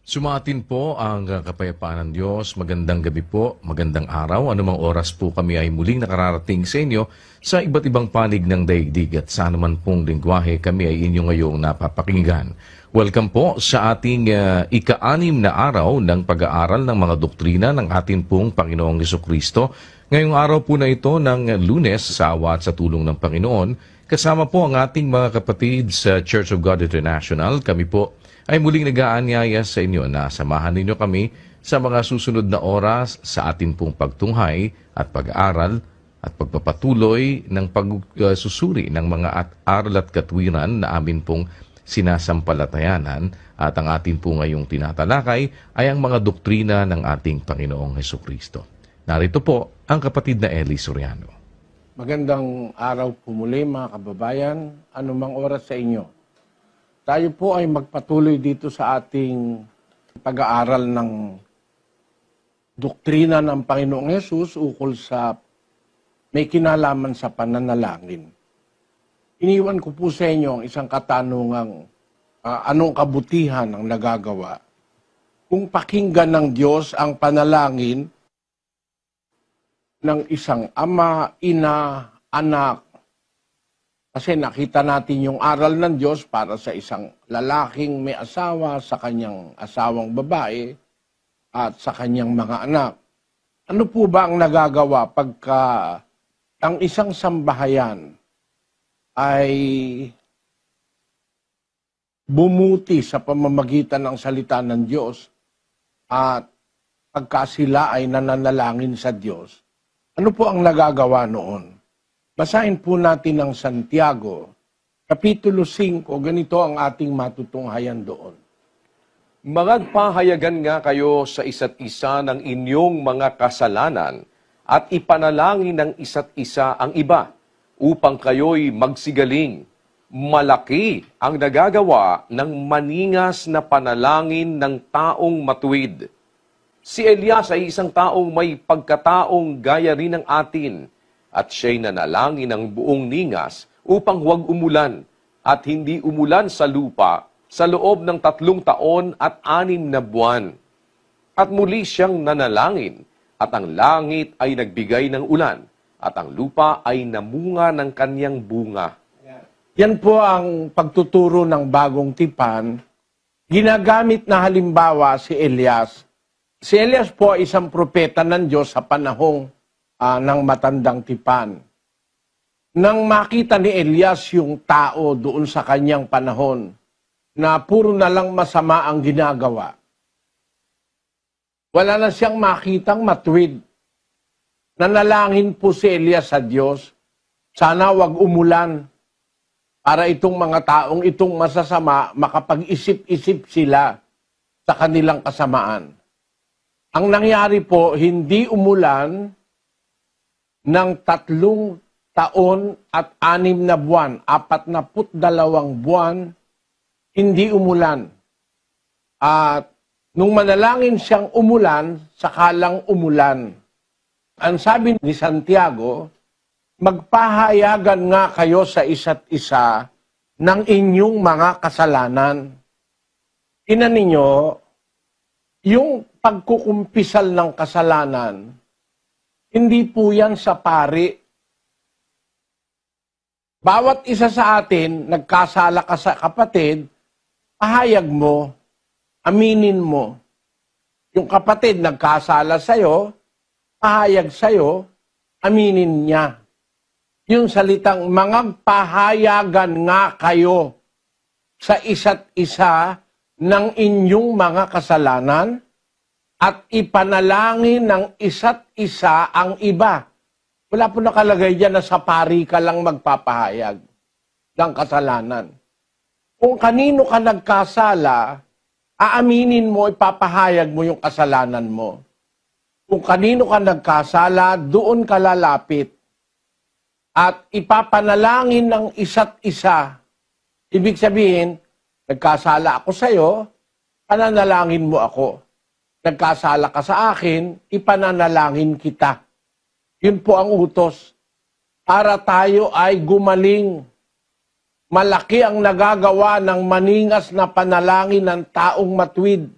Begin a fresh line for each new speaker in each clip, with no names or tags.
Sumatin po ang kapayapaan ng Diyos. Magandang gabi po, magandang araw. Anumang oras po kami ay muling nakararating sa inyo sa iba't ibang panig ng daigdig at sa anuman pong lingwahe kami ay inyo ngayong napapakinggan. Welcome po sa ating ika-anim na araw ng pag-aaral ng mga doktrina ng ating pong Panginoong Jesucristo. Ngayong araw po na ito ng Lunes sa awa at sa tulong ng Panginoon, kasama po ang ating mga kapatid sa Church of God International. Kami po ay muling nag-aanyaya sa inyo na samahan ninyo kami sa mga susunod na oras sa ating pong pagtunghay at pag-aaral at pagpapatuloy ng pagsusuri ng mga aral at katwiran na amin pong sinasampalatayanan at ang ating po ngayong tinatalakay ay ang mga doktrina ng ating Panginoong Jesucristo. Narito po ang kapatid na Eli Soriano.
Magandang araw po muli mga kababayan, anumang oras sa inyo. Tayo po ay magpatuloy dito sa ating pag-aaral ng doktrina ng Panginoong Hesus ukol sa may kinalaman sa pananalangin. Iniwan ko po sa inyo ang isang katanungang anong kabutihan ang nagagawa kung pakinggan ng Diyos ang panalangin ng isang ama, ina, anak. Kasi nakita natin yung aral ng Diyos para sa isang lalaking may asawa, sa kanyang asawang babae, at sa kanyang mga anak. Ano po ba ang nagagawa pagka ang isang sambahayan ay bumuti sa pamamagitan ng salita ng Diyos at pagka sila ay nananalangin sa Diyos? Ano po ang nagagawa noon? Basahin po natin ang Santiago, Kapitulo 5, ganito ang ating matutunghayan doon.
Magpahayagan nga kayo sa isa't isa ng inyong mga kasalanan at ipanalangin ng isa't isa ang iba upang kayo'y magsigaling. Malaki ang nagagawa ng maningas na panalangin ng taong matuwid. Si Elias ay isang taong may pagkataong gaya rin ng atin, at siya'y nanalangin ng buong ningas upang huwag umulan at hindi umulan sa lupa sa loob ng 3 taon at 6 na buwan. At muli siyang nanalangin at ang langit ay nagbigay ng ulan at ang lupa ay namunga ng kanyang bunga.
Yan po ang pagtuturo ng bagong tipan. Ginagamit na halimbawa si Elias. Si Elias po ay isang propeta ng Diyos sa panahong ng matandang tipan. Nang makita ni Elias yung tao doon sa kanyang panahon na puro na lang masama ang ginagawa, wala na siyang makitang matuwid. Nanalangin po si Elias sa Diyos, sana wag umulan para itong mga taong itong masasama makapag-isip-isip sila sa kanilang kasamaan. Ang nangyari po, hindi umulan ng 3 taon at 6 na buwan, 42 buwan, hindi umulan. At nung manalangin siyang umulan, sakalang umulan. Ang sabi ni Santiago, magpahayagan nga kayo sa isa't isa ng inyong mga kasalanan. Tingnan ninyo, yung pagkukumpisal ng kasalanan, hindi po yan sa pari. Bawat isa sa atin, nagkasala ka sa kapatid, pahayag mo, aminin mo. Yung kapatid nagkasala sa'yo, pahayag sa'yo, aminin niya. Yung salitang, magpahayagan nga kayo sa isa't isa ng inyong mga kasalanan at ipanalangin ng isa't isa ang iba. Wala po nakalagay dyan na sa pari ka lang magpapahayag ng kasalanan. Kung kanino ka nagkasala, aaminin mo, ipapahayag mo yung kasalanan mo. Kung kanino ka nagkasala, doon ka lalapit. At ipapanalangin ng isa't isa. Ibig sabihin, nagkasala ako sa'yo, pananalangin mo ako. Nagkasala ka sa akin, ipananalangin kita. Yun po ang utos. Para tayo ay gumaling. Malaki ang nagagawa ng maningas na panalangin ng taong matuwid.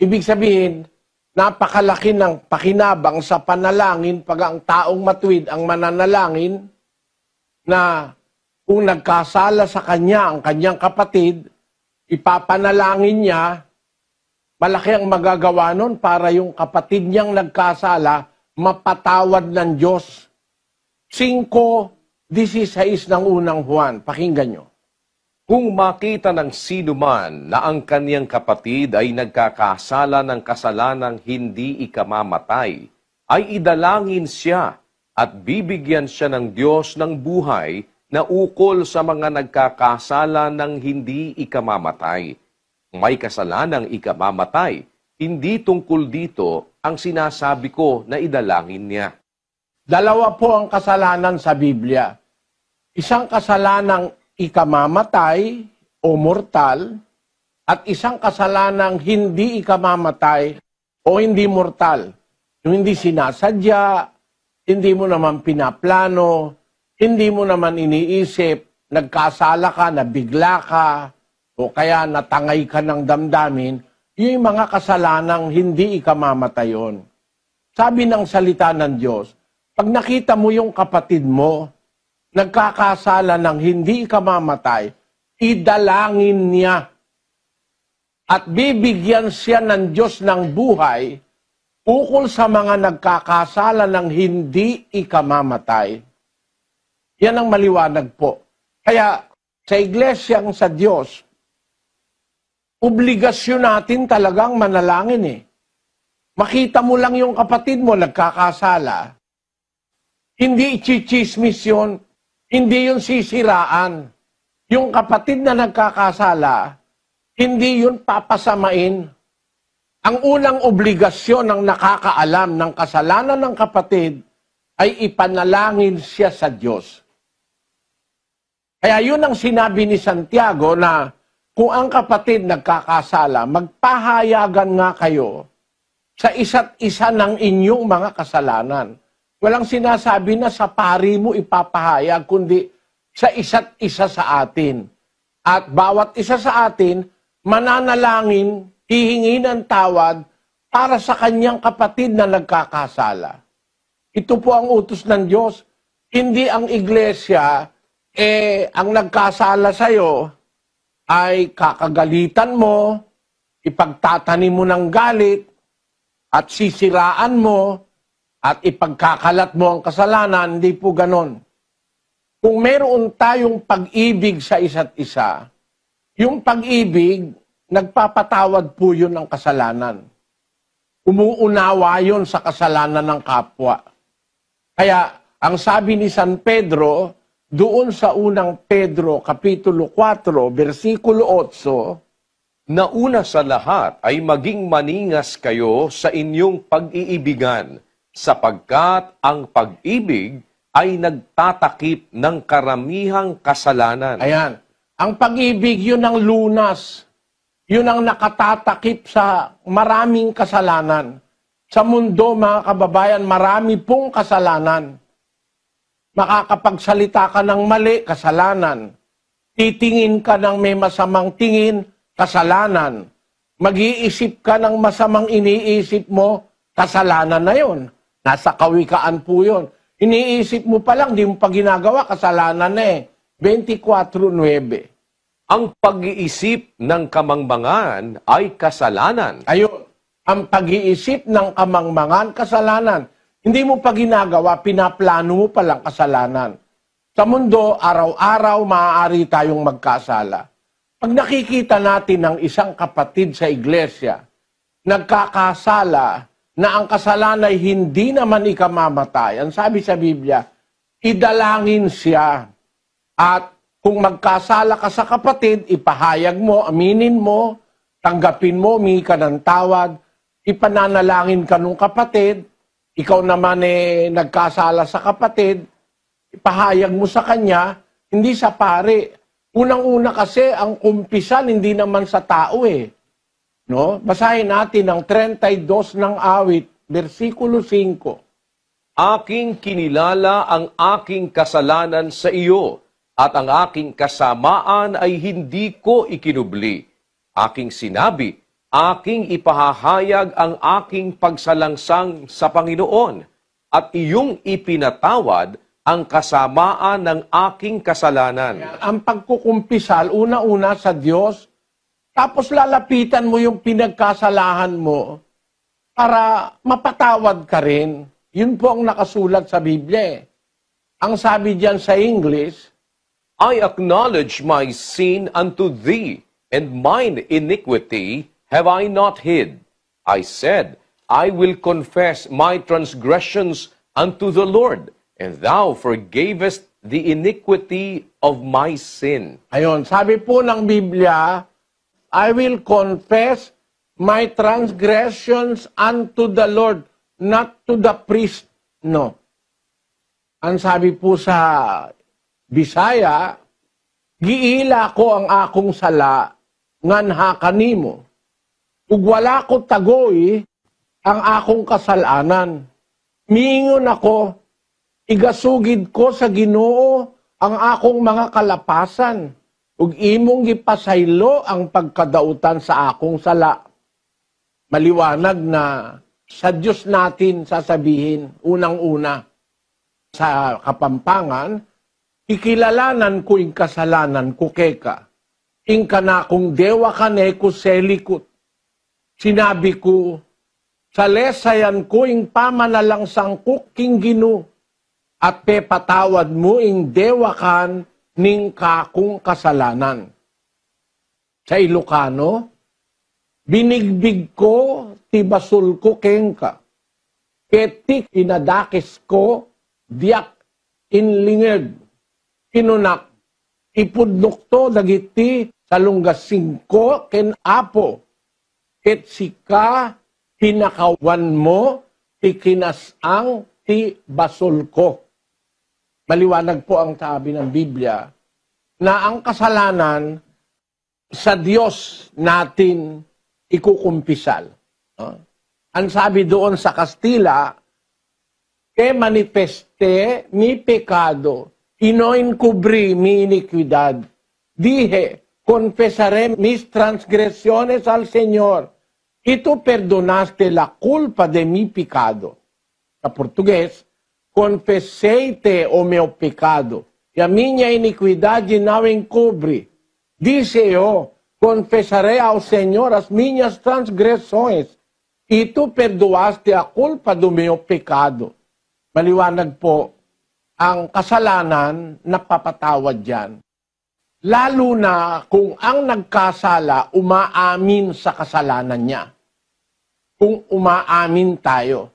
Ibig sabihin, napakalaki ng pakinabang sa panalangin pag ang taong matuwid ang mananalangin na kung nagkasala sa kanya ang kanyang kapatid, ipapanalangin niya, malaki ang magagawa nun para yung kapatid niyang nagkasala, mapatawad ng Diyos. 5:16 ng unang Juan. Pakinggan nyo.
Kung makita ng sino man na ang kaniyang kapatid ay nagkakasala ng kasalanang hindi ikamamatay, ay idalangin siya at bibigyan siya ng Diyos ng buhay na ukol sa mga nagkakasala ng hindi ikamamatay. May kasalanang ikamamatay, hindi tungkol dito ang sinasabi ko na idalangin niya.
Dalawa po ang kasalanan sa Biblia. Isang kasalanang ikamamatay o mortal at isang kasalanang hindi ikamamatay o hindi mortal. Yung hindi sinasadya, hindi mo naman pinaplano, hindi mo naman iniisip, nagkasala ka, nabigla ka, o kaya natangay ka ng damdamin, yung mga kasalanang hindi ikamamatay yun. Sabi ng salita ng Diyos, pag nakita mo yung kapatid mo, nagkakasala ng hindi ikamamatay, idalangin niya at bibigyan siya ng Diyos ng buhay ukol sa mga nagkakasala ng hindi ikamamatay. Yan ang maliwanag po. Kaya sa iglesyang sa Diyos, obligasyon natin talagang manalangin eh. Makita mo lang yung kapatid mo nagkakasala, hindi ichichismis yun, hindi yun sisiraan. Yung kapatid na nagkakasala, hindi yun papasamain. Ang unang obligasyon ng nakakaalam ng kasalanan ng kapatid ay ipanalangin siya sa Diyos. Kaya yun ang sinabi ni Santiago na kung ang kapatid nagkakasala, magpahayagan nga kayo sa isa't isa ng inyong mga kasalanan. Walang sinasabi na sa pari mo ipapahayag, kundi sa isa't isa sa atin. At bawat isa sa atin, mananalangin, hihingi ng tawad para sa kanyang kapatid na nagkakasala. Ito po ang utos ng Diyos. Hindi ang iglesia, ang nagkasala sa'yo ay kakagalitan mo, ipagtatanim mo ng galit, at sisiraan mo, at ipagkakalat mo ang kasalanan. Hindi po ganon. Kung meron tayong pag-ibig sa isa't isa, yung pag-ibig, nagpapatawad po yun ng kasalanan. Umuunawa yun sa kasalanan ng kapwa. Kaya, ang sabi ni San Pedro, doon sa unang Pedro, Kapitulo 4, versikulo 8,
Na una sa lahat ay maging maningas kayo sa inyong pag-iibigan, sapagkat ang pag-ibig ay nagtatakip ng karamihang kasalanan.
Ayan. Ang pag-ibig, yun ang lunas. Yun ang nakatatakip sa maraming kasalanan. Sa mundo, mga kababayan, marami pong kasalanan. Makakapagsalita ka ng mali, kasalanan. Titingin ka ng may masamang tingin, kasalanan. Mag-iisip ka ng masamang iniisip mo, kasalanan na yun. Nasa kawikaan po yun. Iniisip mo pa lang, di mo pa ginagawa, kasalanan na eh. 24:9.
Ang pag-iisip ng kamangmangan ay kasalanan.
Ayun, ang pag-iisip ng kamangmangan, kasalanan. Hindi mo pa ginagawa, pinaplano mo pa lang kasalanan. Sa mundo, araw-araw maaari tayong magkasala. Pag nakikita natin ng isang kapatid sa iglesia, nagkakasala na ang kasalanan ay hindi naman ikamamatay, ang sabi sa Biblia, idalangin siya. At kung magkasala ka sa kapatid, ipahayag mo, aminin mo, tanggapin mo, humingi ka ng tawad, ipananalangin ka ng kapatid, ikaw naman nagkasala sa kapatid, ipahayag mo sa kanya, hindi sa pare. Unang-una kasi, ang kumpisan hindi naman sa tao eh. No? Basahin natin ang 32 ng awit, versikulo 5.
Aking kinilala ang aking kasalanan sa iyo, at ang aking kasamaan ay hindi ko ikinubli. Aking sinabi, aking ipahahayag ang aking pagsalangsang sa Panginoon at iyong ipinatawad ang kasamaan ng aking kasalanan.
Ang pagkukumpisal, una-una sa Diyos, tapos lalapitan mo yung pinagkasalahan mo para mapatawad ka rin. Yun po ang nakasulat sa Biblia. Ang sabi diyan sa English,
I acknowledge my sin unto thee, and mine iniquity have I not hid. I said, I will confess my transgressions unto the Lord, and thou forgavest the iniquity of my sin.
ayon, sabi po ng Biblia, I will confess my transgressions unto the Lord, not to the priest. No. Ang sabi po sa Bisaya, giila ko ang akong sala, nganha kanimo. Ug wala ko tagoy ang akong kasalanan. Miingon ako, igasugid ko sa Ginoo ang akong mga kalapasan, ug imong gipasaylo ang pagkadautan sa akong sala. Maliwanag na sa Diyos natin sasabihin, unang-una, sa Kapampangan, ikilalanan ko ing kasalanan ko keka. Ing kana kung dewa kane ko selikot. Sinabi ko, sa lesayan ko ing pamanalang sangkuk king Gino, at pepatawad mo ing dewa kan ning kakung kasalanan. Sa Ilocano, binigbig ko tibasul ko kengka. Ketik inadakis ko diak inlinged. Kinunak, ipudnok to dagiti salunggasing ko ken apo. Ket sika pinakawan mo ti kinasang ti basol ko. Maliwanag po ang sabi ng Biblia na ang kasalanan sa Diyos natin ikukumpisal. Ang sabi doon sa Kastila, que manifeste mi pecado, y no encubrí mi iniquidad. Dije, confesaré mis transgresiones al Señor, y tú perdonaste la culpa de mi pecado. Sa Portugués, confesei-te o meu pecado, y a minha iniquidad não encubri. Disse eu, confesaré ao Senhor as minhas transgressões, e tu perdoaste a culpa do meu pecado. Maliwanag po, ang kasalanan, napapatawad yan. Lalo na kung ang nagkasala, umaamin sa kasalanan niya. Kung umaamin tayo.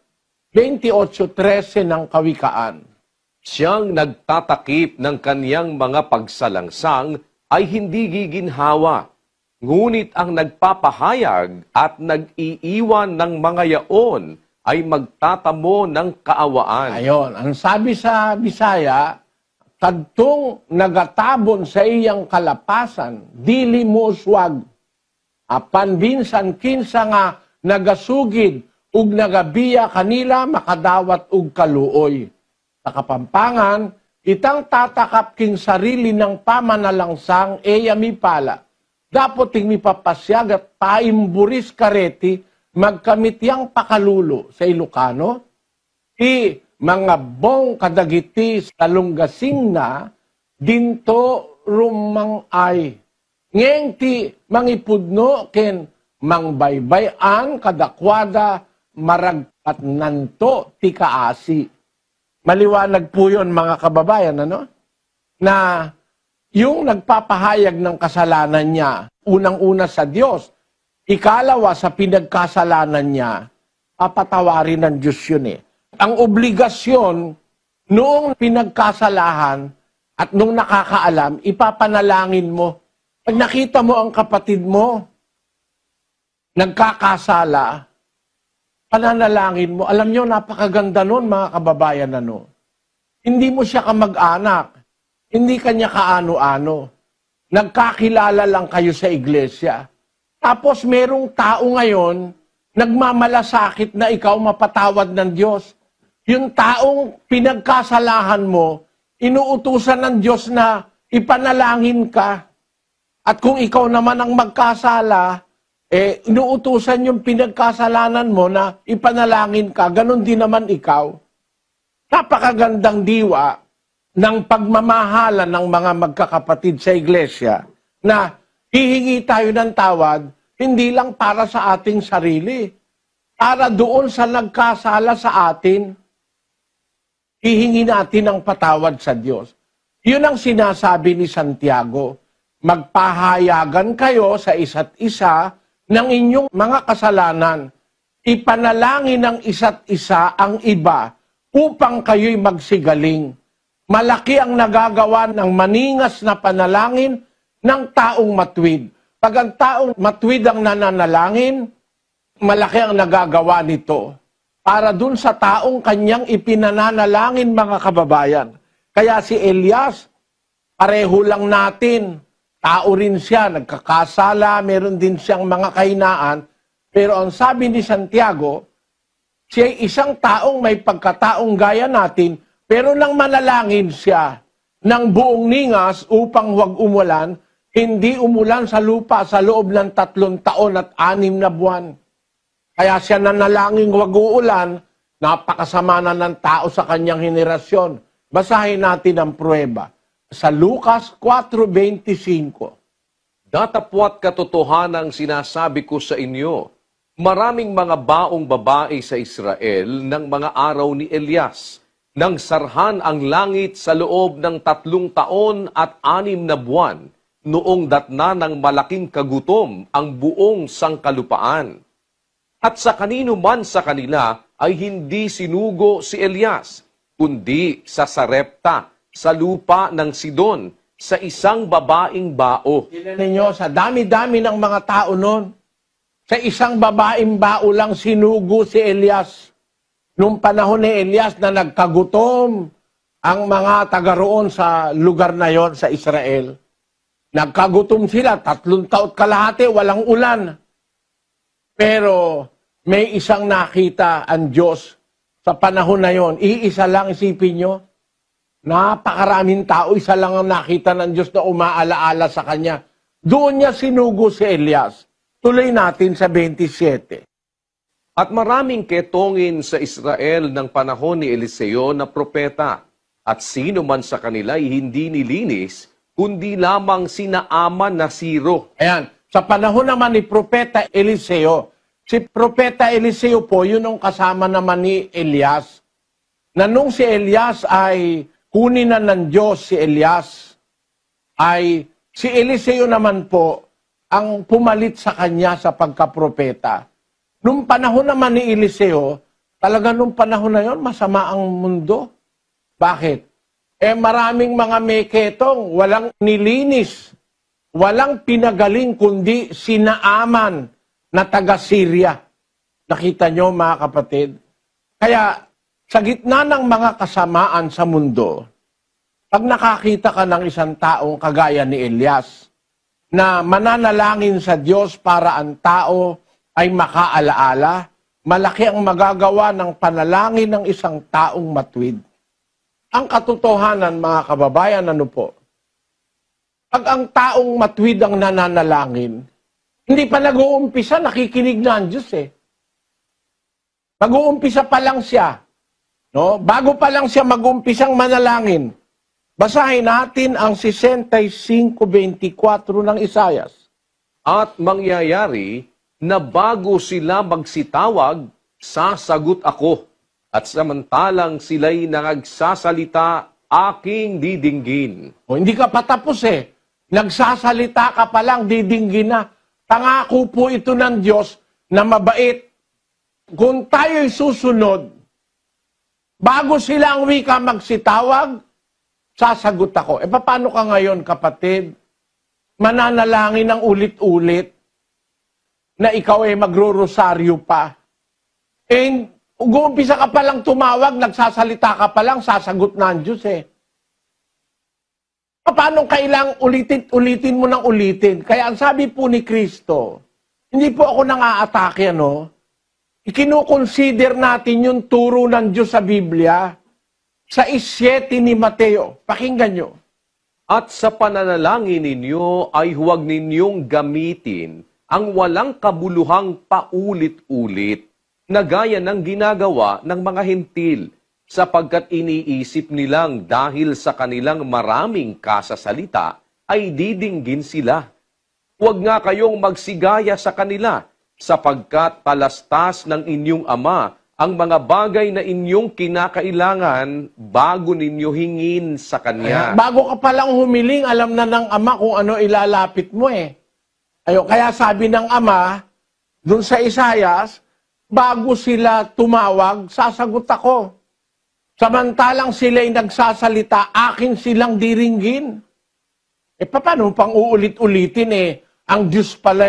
28:13 ng Kawikaan.
Siyang nagtatakip ng kaniyang mga pagsalangsang ay hindi giginhawa, ngunit ang nagpapahayag at nag-iiwan ng mga yaon ay magtatamo ng kaawaan.
Ayon, ang sabi sa Bisaya, kadtong nagatabon sa iyang kalapasan, dili mo uswag. Apan binsan kinsa nga nagasugid ug nagabiya kanila makadawat ug kaluoy. Sa Kapampangan, itang tatakap king sarili ng pamanalangsang eyami pala. Dapat ting mipapasyag at paimburis kareti magkamityang pakalulo sa Ilocano. Mga bong kadagiti sa lunggasing na dinto rumangay. Ngeng ti mangipudno ken mangbaybayan kadakwada maragpat nanto ti kaasi. Maliwanag po yun mga kababayan, ano? Na yung nagpapahayag ng kasalanan niya, unang-una sa Diyos, ikalawa sa pinagkasalanan niya, papatawarin ng Diyos yun eh. Ang obligasyon noong pinagkasalahan at nung nakakaalam, ipapanalangin mo. Pag nakita mo ang kapatid mo, nagkakasala, pananalangin mo. Alam nyo, napakaganda nun, mga kababayan, ano. Hindi mo siya kamag-anak. Hindi kanya kaano-ano. Nagkakilala lang kayo sa iglesia. Tapos merong tao ngayon, nagmamalasakit na ikaw mapatawad ng Diyos. Yung taong pinagkasalahan mo, inuutusan ng Diyos na ipanalangin ka. At kung ikaw naman ang magkasala, Inuutusan yung pinagkasalanan mo na ipanalangin ka, ganun din naman ikaw. Napakagandang diwa ng pagmamahalan ng mga magkakapatid sa iglesia na hihingi tayo ng tawad, hindi lang para sa ating sarili, para doon sa nagkasala sa atin, hihingi natin ang patawad sa Diyos. Yun ang sinasabi ni Santiago, magpahayagan kayo sa isa't isa ng inyong mga kasalanan, ipanalangin ng isa't isa ang iba upang kayo'y magsigaling. Malaki ang nagagawa ng maningas na panalangin ng taong matwid. Pag ang taong matwid ang nananalangin, malaki ang nagagawa nito para dun sa taong kanyang ipinananalangin, mga kababayan. Kaya si Elias, pareho lang natin. Tao rin siya, nagkakasala, meron din siyang mga kahinaan. Pero ang sabi ni Santiago, siya ay isang taong may pagkataong gaya natin, pero nang manalangin siya ng buong ningas upang huwag umulan, hindi umulan sa lupa sa loob ng 3 taon at 6 na buwan. Kaya siya nanalangin huwag uulan, napakasama na ng tao sa kanyang henerasyon. Basahin natin ang pruweba. Sa Lucas 4:25.
Datapwat katotohanang sinasabi ko sa inyo, maraming mga baong babae sa Israel ng mga araw ni Elias, nang sarhan ang langit sa loob ng 3 taon at 6 na buwan, noong datna ng malaking kagutom ang buong sangkalupaan. At sa kanino man sa kanila ay hindi sinugo si Elias, kundi sa Sarepta, sa lupa ng Sidon, sa isang babaeng bao.
Tingnan ninyo, sa dami-dami ng mga tao noon, sa isang babaeng bao lang sinugo si Elias. Nung panahon ni Elias na nagkagutom ang mga taga roon sa lugar na yon sa Israel. Nagkagutom sila, 3 taon kalahati, walang ulan. Pero may isang nakita ang Diyos sa panahon na yon. Iisa lang, isipin nyo. Napakaraming tao, isa lang ang nakita ng Diyos na umaalaala sa kanya. Doon niya sinugo si Elias. Tuloy natin sa 27.
At maraming ketongin sa Israel ng panahon ni Eliseo na propeta, at sino man sa kanila ay hindi nilinis, kundi lamang si Naaman na Siro.
Ayan, sa panahon naman ni Propeta Eliseo, si Propeta Eliseo po, yun ang kasama naman ni Elias, na nung si Elias ay kunin na ng Diyos si Elias, ay si Eliseo naman po ang pumalit sa kanya sa pagkapropeta. Nung panahon naman ni Eliseo, talaga nung panahon na yon masama ang mundo. Bakit? Maraming mga meketong, walang nilinis, walang pinagaling kundi si Naaman na taga-Syria. Nakita nyo mga kapatid? Kaya sa gitna ng mga kasamaan sa mundo, pag nakakita ka ng isang taong kagaya ni Elias, na mananalangin sa Diyos para ang tao ay makaalaala, malaki ang magagawa ng panalangin ng isang taong matwid. Ang katotohanan, mga kababayan, ano po? Pag ang taong matwid ang nananalangin, hindi pa nag-uumpisa, nakikinig na ang Diyos eh. Mag-uumpisa pa lang siya. No? Bago pa lang siya mag-umpisang manalangin, basahin natin ang 65:24 ng Isaias.
At mangyayari na bago sila magsitawag, sasagot ako. At samantalang sila'y nagsasalita, aking didinggin.
O, hindi ka pa tapos eh. Nagsasalita ka pa lang, didinggin na. Pangako po ito ng Diyos na mabait. Kung tayo'y susunod, bago sila ang wika magsitawag, sasagot ako. Paano ka ngayon, kapatid? Mananalangin ng ulit-ulit na ikaw ay magro-rosaryo pa. Ugumpisa ka pa lang tumawag, nagsasalita ka pa lang, sasagot na ang Diyos eh. Paano kailang ulitin mo ng ulitin? Kaya ang sabi po ni Kristo, hindi po ako nang-aatake, ano? Ikinukonsider natin yung turo ng Diyos sa Biblia sa 7 ni Mateo. Pakinggan nyo.
At sa pananalangin ninyo ay huwag ninyong gamitin ang walang kabuluhang paulit-ulit na gaya ng ginagawa ng mga hentil sapagkat iniisip nilang dahil sa kanilang maraming kasasalita ay didinggin sila. Huwag nga kayong magsigaya sa kanila sapagkat talastas ng inyong ama ang mga bagay na inyong kinakailangan bago ninyo hingin sa Kanya.
Bago ka palang humiling, alam na ng ama kung ano ilalapit mo eh. Kaya sabi ng ama, dun sa Isayas, bago sila tumawag, sasagot ako. Samantalang sila'y nagsasalita, akin silang diringgin. Paano pang uulit-ulitin eh? Ang Diyos pala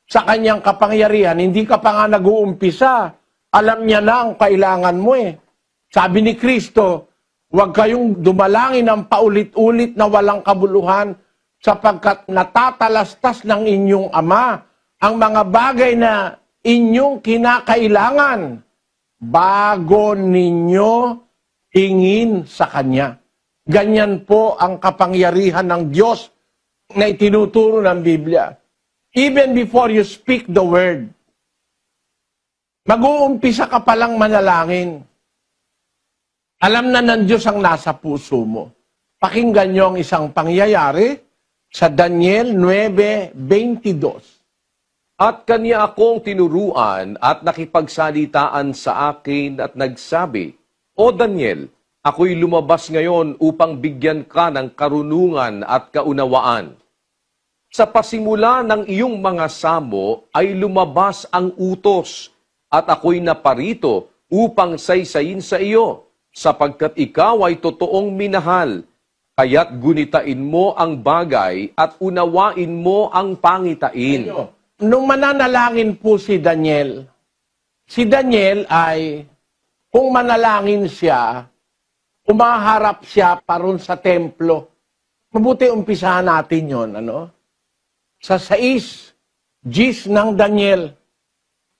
sa kanyang kapangyarihan, hindi ka pa nga nag-uumpisa. Alam niya na ang kailangan mo eh. Sabi ni Kristo, huwag kayong dumalangin ng paulit-ulit na walang kabuluhan sapagkat natatalastas ng inyong ama ang mga bagay na inyong kinakailangan bago ninyo hingin sa Kanya. Ganyan po ang kapangyarihan ng Diyos na itinuturo ng Biblia. Even before you speak the word, mag-uumpisa ka palang manalangin. Alam na ng Diyos ang nasa puso mo. Pakinggan niyo ang isang pangyayari sa Daniel 9:22.
At kanya akong tinuruan at nakipagsalitaan sa akin at nagsabi, O Daniel, ako'y lumabas ngayon upang bigyan ka ng karunungan at kaunawaan. Sa pasimula ng iyong mga samo ay lumabas ang utos at ako'y naparito upang saysayin sa iyo, sapagkat ikaw ay totoong minahal, kaya't gunitain mo ang bagay at unawain mo ang pangitain.
Nung mananalangin po si Daniel ay, kung manalangin siya, umaharap siya paron sa templo. Mabuti umpisahan natin yon, Sa 6:10 ng Daniel.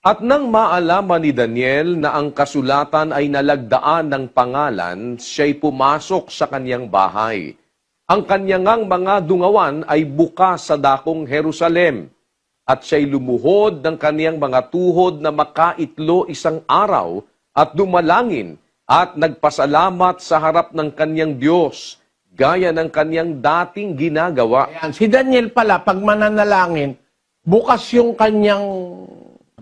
At nang maalaman ni Daniel na ang kasulatan ay nalagdaan ng pangalan, siya'y pumasok sa kanyang bahay. Ang kanyangang mga dungawan ay bukas sa dakong Jerusalem, at siya'y lumuhod ng kaniyang mga tuhod na makaitlo isang araw at dumalangin at nagpasalamat sa harap ng kaniyang Diyos, gaya ng kaniyang dating ginagawa.
Ayan, si Daniel pala, pag mananalangin, bukas yung kanyang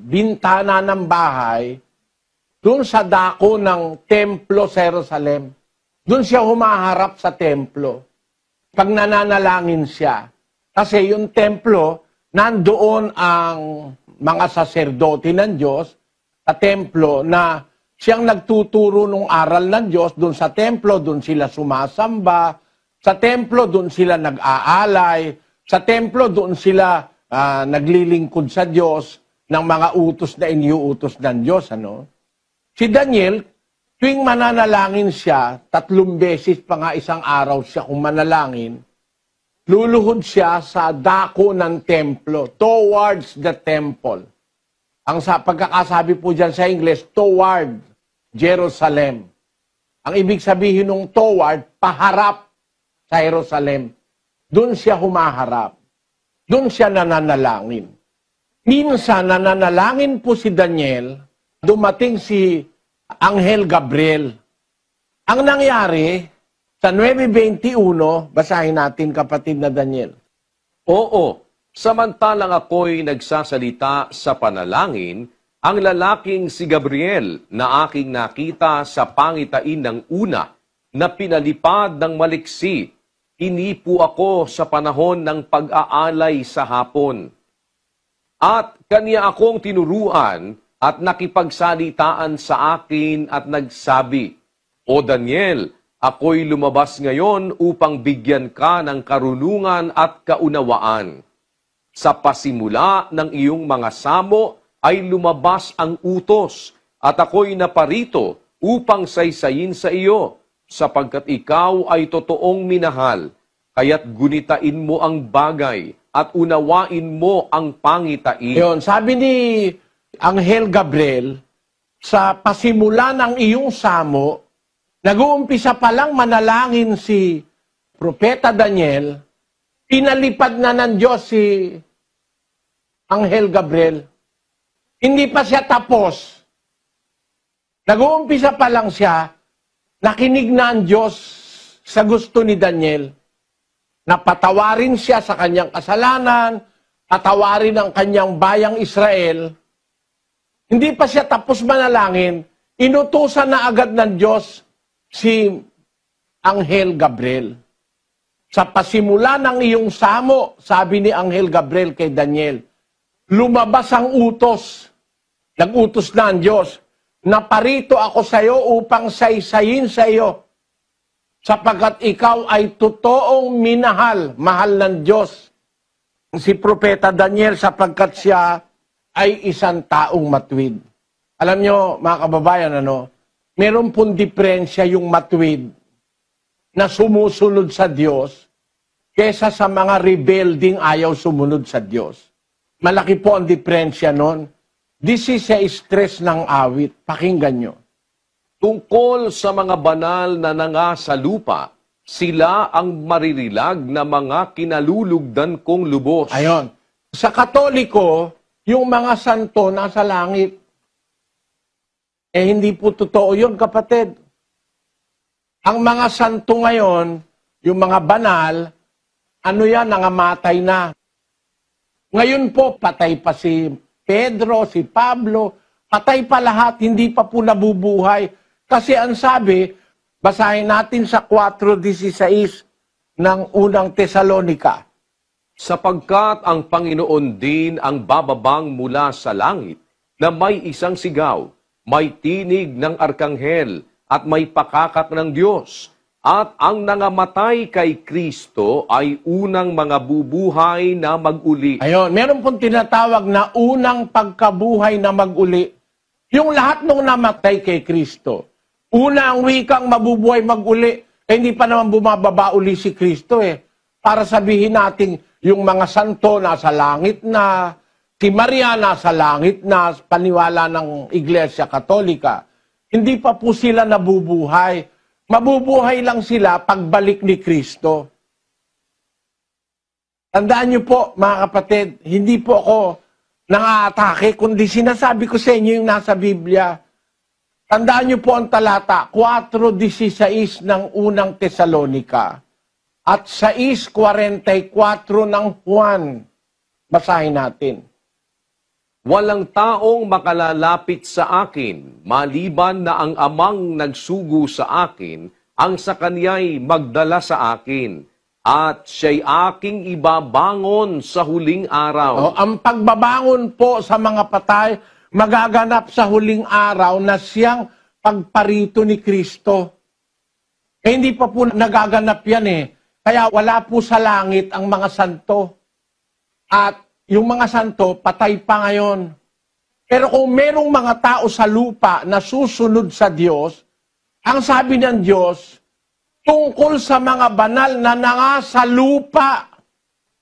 bintana ng bahay, doon sa dako ng templo sa Jerusalem. Doon siya humaharap sa templo. Pag nananalangin siya. Kasi yung templo, nandoon ang mga saserdote ng Diyos sa templo na siyang nagtuturo ng aral ng Diyos. Doon sa templo, doon sila sumasamba. Sa templo, doon sila nag-aalay. Sa templo, doon sila naglilingkod sa Diyos ng mga utos na iniuutos ng Diyos. Si Daniel, tuwing mananalangin siya, 3 beses pa nga isang araw siya kung manalangin, luluhod siya sa dako ng templo, towards the temple. Ang pagkakasabi po dyan sa English, toward Jerusalem. Ang ibig sabihin ng toward, paharap sa Jerusalem. Doon siya humaharap. Doon siya nananalangin. Minsan, nananalangin po si Daniel, dumating si Anghel Gabriel. Ang nangyari, sa 9:21, basahin natin kapatid na Daniel.
Oo, samantalang ako'y nagsasalita sa panalangin, ang lalaking si Gabriel na aking nakita sa pangitain ng una na pinalipad ng maliksi, inipo ako sa panahon ng pag-aalay sa hapon. At kaniya akong tinuruan at nakipagsalitaan sa akin at nagsabi, O Daniel, ako'y lumabas ngayon upang bigyan ka ng karunungan at kaunawaan. Sa pasimula ng iyong mga samo ay lumabas ang utos at ako'y naparito upang saysayin sa iyo, sapagkat ikaw ay totoong minahal, kaya't gunitain mo ang bagay at unawain mo ang pangitain.
Yun, sabi ni Anghel Gabriel, sa pasimula ng iyong samo, nag-uumpisa pa lang manalangin si Propeta Daniel, pinalipad na ng Diyos si Anghel Gabriel. Hindi pa siya tapos. Nag-uumpisa pa lang siya, nakinig na ang Diyos sa gusto ni Daniel. Napatawarin siya sa kanyang kasalanan, patawarin ang kanyang bayang Israel. Hindi pa siya tapos manalangin, inutusan na agad ng Diyos si Anghel Gabriel. Sa pasimula ng iyong samo, sabi ni Anghel Gabriel kay Daniel, lumabas ang utos. Nag-utos na ang Diyos. Naparito ako sa iyo upang saysayin sa iyo, sapagkat ikaw ay totoong minahal, mahal ng Diyos. Si Propeta Daniel, sapagkat siya ay isang taong matuwid. Alam nyo, mga kababayan, meron pong diferensya yung matuwid na sumusunod sa Diyos kesa sa mga rebelding ayaw sumunod sa Diyos. Malaki po ang diferensya nun. This is a stress ng awit. Pakinggan nyo.
Tungkol sa mga banal na nanga sa lupa, sila ang maririlag na mga kinalulugdan kong lubos.
Ayon. Sa Katoliko, yung mga santo nasa langit. Hindi po totoo yun, kapatid. Ang mga santo ngayon, yung mga banal, nangamatay na. Ngayon po, patay pa si Pedro, si Pablo, patay pa lahat, hindi pa po nabubuhay. Kasi ang sabi, basahin natin sa 4:16 ng unang Tesalonika.
Sapagkat ang Panginoon din ang bababang mula sa langit, na may isang sigaw, may tinig ng arkanghel, at may pakakat ng Diyos. At ang nangamatay kay Kristo ay unang mga bubuhay na mag-uli.
Ayon, meron pong tinatawag na unang pagkabuhay na mag-uli. Yung lahat nung namatay kay Kristo. Una ang wikang mabubuhay mag-uli. Hindi pa naman bumababa uli si Kristo Para sabihin natin, yung mga santo nasa langit na, si Maria nasa langit na, paniwala ng Iglesia Katolika. Hindi pa po sila nabubuhay. Mabubuhay lang sila pagbalik ni Kristo. Tandaan niyo po, mga kapatid, hindi po ako nangaatake, kundi sinasabi ko sa inyo yung nasa Biblia. Tandaan niyo po ang talata, 4:16 ng unang Tesalonika at 6:44 ng Juan. Basahin natin.
Walang taong makalalapit sa akin, maliban na ang amang nagsugo sa akin, ang sa kanya'y magdala sa akin, at siya'y aking ibabangon sa huling araw.
Ang pagbabangon po sa mga patay, magaganap sa huling araw na siyang pagparito ni Kristo. Hindi pa po nagaganap yan Kaya wala po sa langit ang mga santo. At yung mga santo, patay pa ngayon. Pero kung merong mga tao sa lupa na susunod sa Diyos, ang sabi ng Diyos, tungkol sa mga banal na nasa lupa,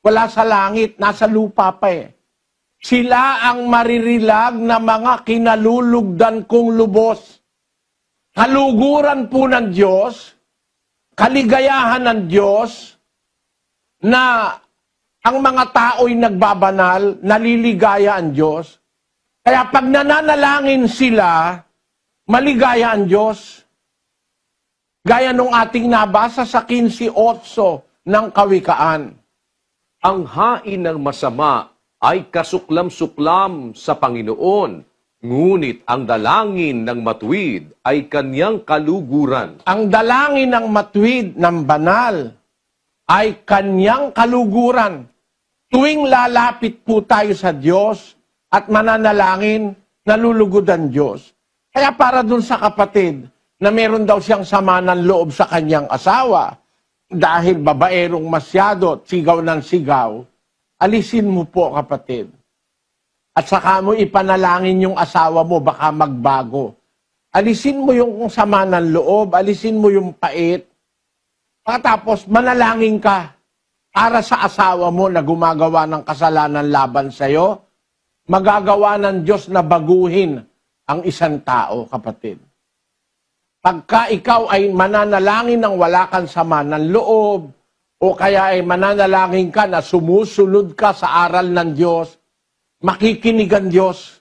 wala sa langit, nasa lupa pa Sila ang maririlag na mga kinalulugdan kong lubos. Kaluguran po ng Diyos, kaligayahan ng Diyos, na ang mga tao'y nagbabanal, naliligaya ang Diyos. Kaya pag nananalangin sila, maligaya ang Diyos. Gaya nung ating nabasa sa 15:8 ng Kawikaan.
Ang hain ng masama ay kasuklam-suklam sa Panginoon, ngunit ang dalangin ng matuwid ay kanyang kaluguran.
Ang dalangin ng matuwid ng banal ay kanyang kaluguran. Tuwing lalapit po tayo sa Diyos at mananalangin, nalulugod ang Diyos. Kaya para dun sa kapatid na meron daw siyang sama ng loob sa kanyang asawa, dahil babaerong masyado at sigaw ng sigaw, alisin mo po, kapatid. At saka mo ipanalangin yung asawa mo, baka magbago. Alisin mo yung sama ng loob, alisin mo yung pait, tapos manalangin ka para sa asawa mo na gumagawa ng kasalanan laban sa'yo, magagawa ng Diyos na baguhin ang isang tao, kapatid. Pagka ikaw ay mananalangin ng wala kang sama ng loob, o kaya ay mananalangin ka na sumusunod ka sa aral ng Diyos, makikinig ang Diyos.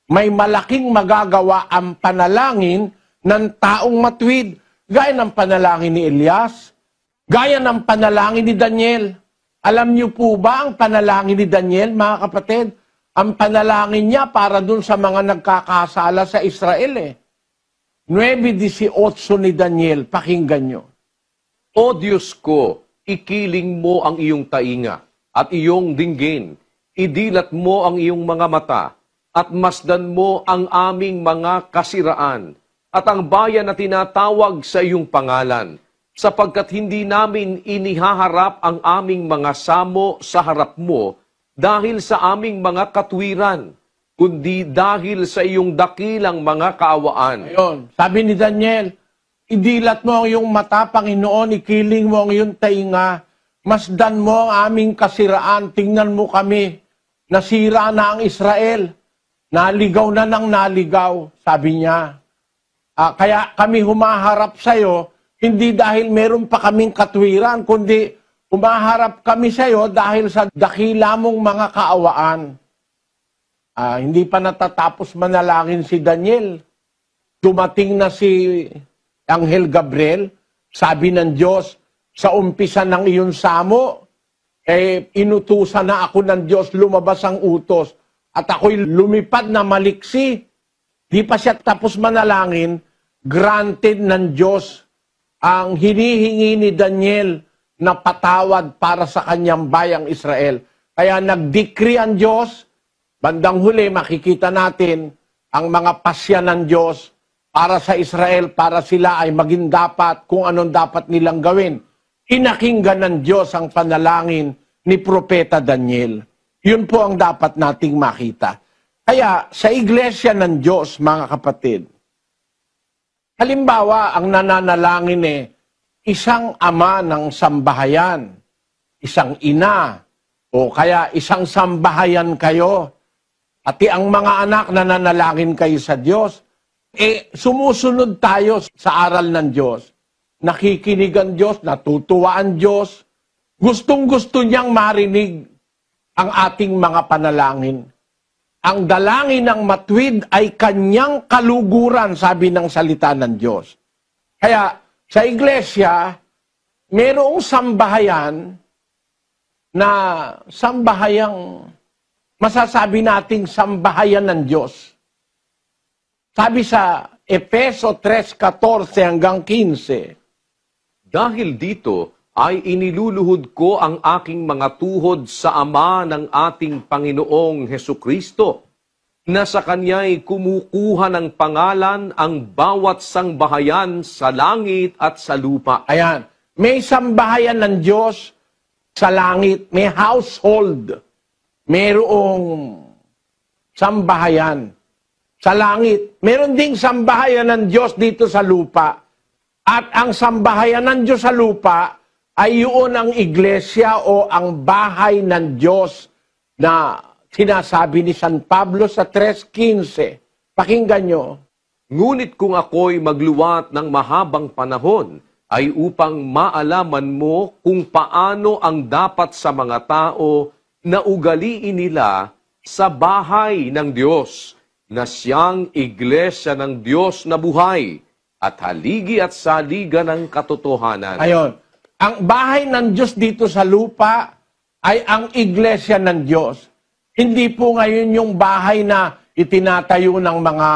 May malaking magagawa ang panalangin ng taong matuwid, gaya ng panalangin ni Elias, gaya ng panalangin ni Daniel. Alam niyo po ba ang panalangin ni Daniel, mga kapatid? Ang panalangin niya para dun sa mga nagkakasala sa Israel 9:18 ni Daniel, pakinggan niyo.
O Diyos ko, ikiling mo ang iyong tainga at iyong dinggin. Idilat mo ang iyong mga mata at masdan mo ang aming mga kasiraan at ang bayan na tinatawag sa iyong pangalan, sapagkat hindi namin inihaharap ang aming mga samo sa harap mo dahil sa aming mga katwiran, kundi dahil sa iyong dakilang mga kaawaan.
Ayun, sabi ni Daniel, idilat mo ang iyong mata, Panginoon, ikiling mo ang iyong tainga, masdan mo ang aming kasiraan, tingnan mo kami, nasira na ang Israel, naligaw na ng naligaw, sabi niya. Kaya kami humaharap sa iyo, hindi dahil meron pa kaming katwiran, kundi humaharap kami sa iyo dahil sa dakila mong mga kaawaan. Hindi pa natatapos manalangin si Daniel. Dumating na si Anghel Gabriel, sabi ng Diyos, sa umpisa ng iyong samo, inutusan na ako ng Diyos, lumabas ang utos, at ako'y lumipad na maliksi. Di pa siya tapos manalangin, granted ng Diyos ang hinihingi ni Daniel na patawad para sa kanyang bayang Israel. Kaya nag-decree ang Diyos, bandang huli makikita natin ang mga pasya ng Diyos para sa Israel, para sila ay maging dapat kung anong dapat nilang gawin. Inakinggan ng Diyos ang panalangin ni Propeta Daniel. Yun po ang dapat nating makita. Kaya sa iglesia ng Diyos, mga kapatid, halimbawa, ang nananalangin isang ama ng sambahayan, isang ina, o kaya isang sambahayan kayo, pati ang mga anak nananalangin kayo sa Diyos, sumusunod tayo sa aral ng Diyos. Nakikinig ang Diyos, natutuwa ang Diyos, gustong-gusto niyang marinig ang ating mga panalangin. Ang dalangin ng matuwid ay kanyang kaluguran, sabi ng salita ng Diyos. Kaya sa iglesia, mayroong sambahayan na sambahayang masasabi nating sambahayan ng Diyos. Sabi sa Efeso 3:14 hanggang 15,
Dahil dito ay iniluluhod ko ang aking mga tuhod sa Ama ng ating Panginoong Hesukristo, na sa Kanya'y kumukuha ng pangalan ang bawat sangbahayan sa langit at sa lupa.
ayan, may sambahayan ng Diyos sa langit, may household, mayroong sambahayan sa langit. Meron ding sambahayan ng Diyos dito sa lupa. At ang sambahayan ng Diyos sa lupa ay yun ang iglesia o ang bahay ng Diyos na sinasabi ni San Pablo sa 3:15. Pakinggan nyo.
Ngunit kung ako'y magluwat ng mahabang panahon, ay upang maalaman mo kung paano ang dapat sa mga tao na ugaliin nila sa bahay ng Diyos, na siyang iglesia ng Diyos na buhay, at haligi at saliga ng katotohanan.
Ayon. Ang bahay ng Diyos dito sa lupa ay ang iglesia ng Diyos. Hindi po ngayon yung bahay na itinatayo ng mga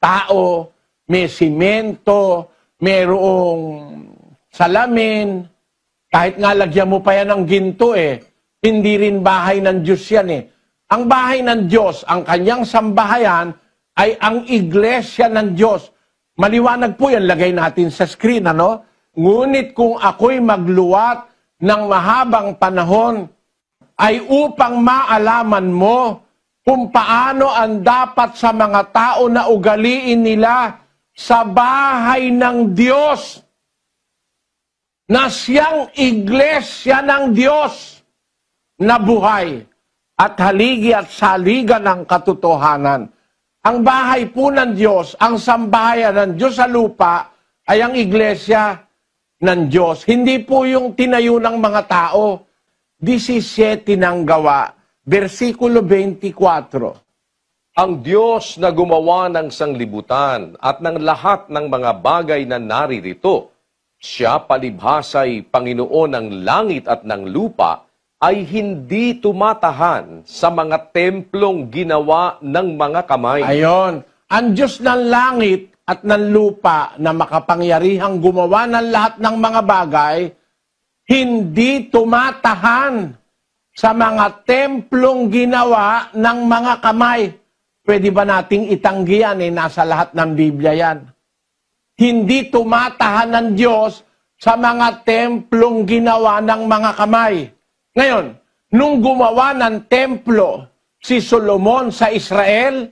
tao, may simento, mayroong salamin, kahit nga lagyan mo pa yan ng ginto hindi rin bahay ng Diyos yan Ang bahay ng Diyos, ang kanyang sambahayan, ay ang iglesia ng Diyos. Maliwanag po yan, lagay natin sa screen, Ngunit kung ako'y magluwat ng mahabang panahon, ay upang maalaman mo kung paano ang dapat sa mga tao na ugaliin nila sa bahay ng Diyos, na siyang iglesia ng Diyos na buhay, at haligi at saliga ng katotohanan. Ang bahay po ng Diyos, ang sambahayan ng Diyos sa lupa, ay ang iglesia ng Diyos. Hindi po yung tinayo ng mga tao. 17 ang gawa versikulo 24.
Ang Diyos na gumawa ng sanglibutan at ng lahat ng mga bagay na naririto, siya palibhasay Panginoon ng langit at ng lupa, ay hindi tumatahan sa mga templong ginawa ng mga kamay.
Ayon, ang Diyos ng langit at ng lupa na makapangyarihang gumawa ng lahat ng mga bagay, hindi tumatahan sa mga templong ginawa ng mga kamay. Pwede ba nating itanggi yan? Nasa lahat ng Biblia yan. Hindi tumatahan ng Diyos sa mga templong ginawa ng mga kamay. Ngayon, nung gumawa ng templo si Solomon sa Israel,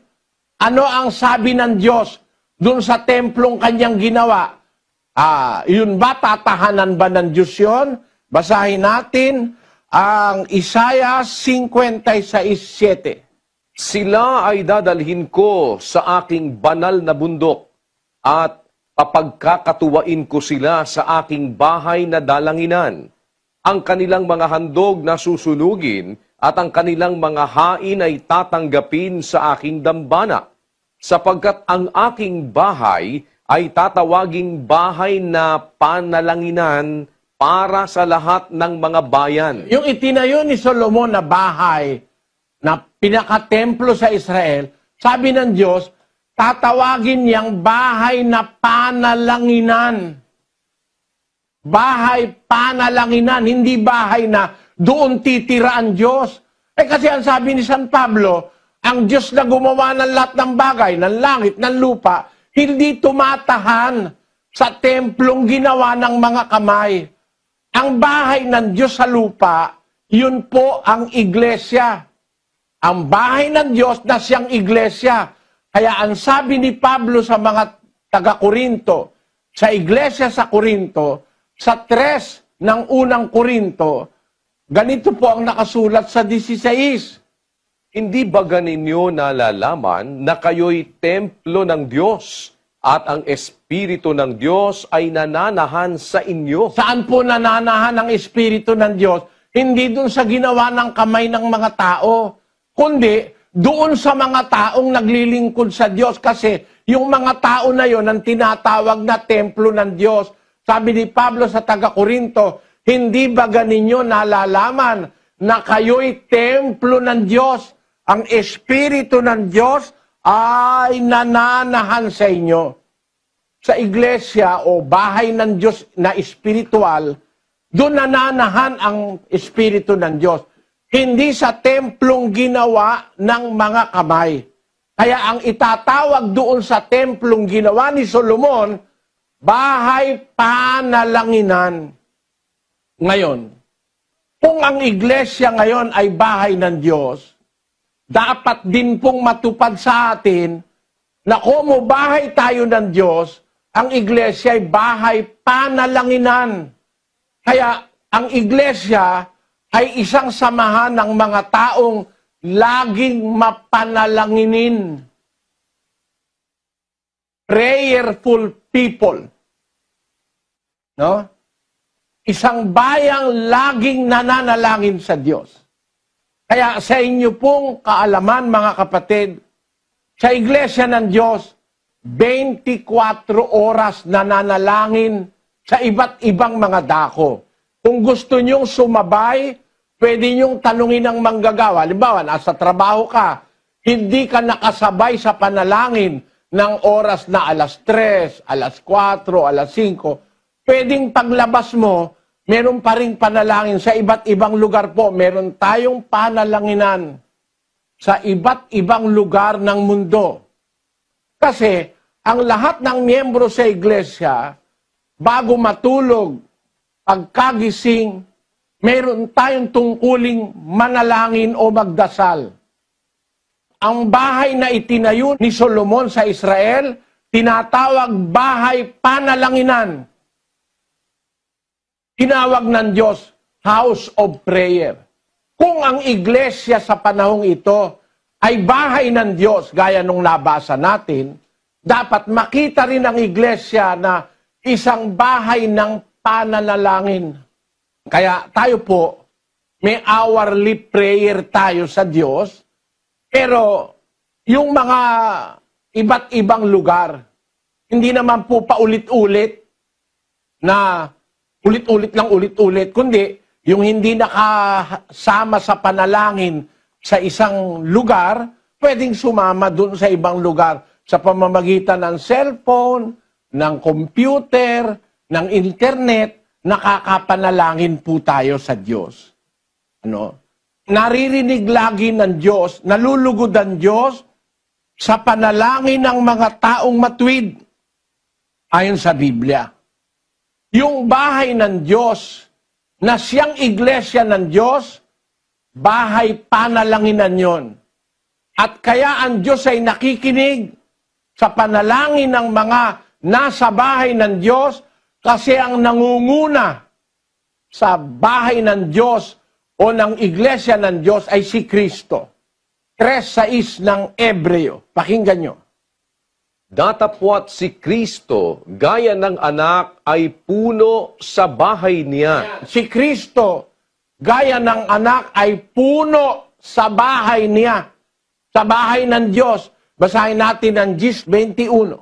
ano ang sabi ng Diyos doon sa templong kanyang ginawa? Yun ba, tatahanan ba ng Diyos yun? Basahin natin ang Isaiah 56:7.
Sila ay dadalhin ko sa aking banal na bundok at papagkakatuwain ko sila sa aking bahay na dalanginan. Ang kanilang mga handog na susunugin at ang kanilang mga hain ay tatanggapin sa aking dambana, sapagkat ang aking bahay ay tatawaging bahay na panalanginan para sa lahat ng mga bayan.
Yung itinayo ni Solomon na bahay na pinakatemplo sa Israel, sabi ng Diyos, tatawagin niyang bahay na panalanginan. Bahay panalanginan, hindi bahay na doon titira ang Diyos. Kasi ang sabi ni San Pablo, ang Diyos na gumawa ng lahat ng bagay, ng langit, ng lupa, hindi tumatahan sa templong ginawa ng mga kamay. Ang bahay ng Diyos sa lupa, yun po ang iglesia. Ang bahay ng Diyos na siyang iglesia. Kaya ang sabi ni Pablo sa mga taga-Korinto, sa iglesia sa Korinto, sa 3 ng unang Korinto, ganito po ang nakasulat sa 16.
Hindi ba ganinyo nalalaman na kayo'y templo ng Diyos at ang Espiritu ng Diyos ay nananahan sa inyo?
Saan po nananahan ang Espiritu ng Diyos? Hindi doon sa ginawa ng kamay ng mga tao, kundi doon sa mga taong naglilingkod sa Diyos. Kasi yung mga tao na yon ang tinatawag na templo ng Diyos. Sabi ni Pablo sa taga-Korinto, hindi ba ganinyo nalalaman na kayo'y templo ng Diyos? Ang Espiritu ng Diyos ay nananahan sa inyo. Sa iglesia o bahay ng Diyos na espiritual, doon nananahan ang Espiritu ng Diyos. Hindi sa templong ginawa ng mga kamay. Kaya ang itatawag doon sa templong ginawa ni Solomon, bahay panalanginan. Ngayon, kung ang iglesia ngayon ay bahay ng Diyos, dapat din pong matupad sa atin na kung bahay tayo ng Diyos, ang iglesia ay bahay panalanginan. Kaya ang iglesia ay isang samahan ng mga taong laging mapanalanginin. Prayerful people. No? Isang bayang laging nananalangin sa Diyos. Kaya sa inyo pong kaalaman, mga kapatid, sa iglesia ng Diyos, 24 oras nananalangin sa iba't ibang mga dako. Kung gusto nyong sumabay, pwede nyong tanungin ng manggagawa. Halimbawa, nasa trabaho ka, hindi ka nakasabay sa panalangin ng oras na alas 3, alas 4, alas 5. Pwedeng paglabas mo, meron pa rin panalangin sa iba't ibang lugar po. Meron tayong panalanginan sa iba't ibang lugar ng mundo. Kasi ang lahat ng miyembro sa iglesia, bago matulog, pagkagising, meron tayong tungkuling manalangin o magdasal. Ang bahay na itinayo ni Solomon sa Israel, tinatawag bahay panalanginan. Tinawag ng Diyos, house of prayer. Kung ang iglesia sa panahong ito ay bahay ng Diyos, gaya nung nabasa natin, dapat makita rin ang iglesia na isang bahay ng pananalangin. Kaya tayo po, may hourly prayer tayo sa Diyos, pero yung mga iba't ibang lugar, hindi naman po paulit-ulit na ulit-ulit, kundi yung hindi nakasama sa panalangin sa isang lugar, pwedeng sumama dun sa ibang lugar sa pamamagitan ng cellphone, ng computer, ng internet, nakakapanalangin po tayo sa Diyos. Naririnig lagi ng Diyos, nalulugod ang Diyos sa panalangin ng mga taong matuwid ayon sa Biblia. Yung bahay ng Diyos, na siyang iglesia ng Diyos, bahay panalanginan yon. At kaya ang Diyos ay nakikinig sa panalangin ng mga nasa bahay ng Diyos kasi ang nangunguna sa bahay ng Diyos o ng iglesia ng Diyos ay si Kristo. 3:6 ng Ebreo. Pakinggan nyo.
Datapwat si Kristo, gaya ng anak, ay puno sa bahay niya.
Si Kristo, gaya ng anak, ay puno sa bahay niya. Sa bahay ng Diyos. Basahin natin ang Gis 21.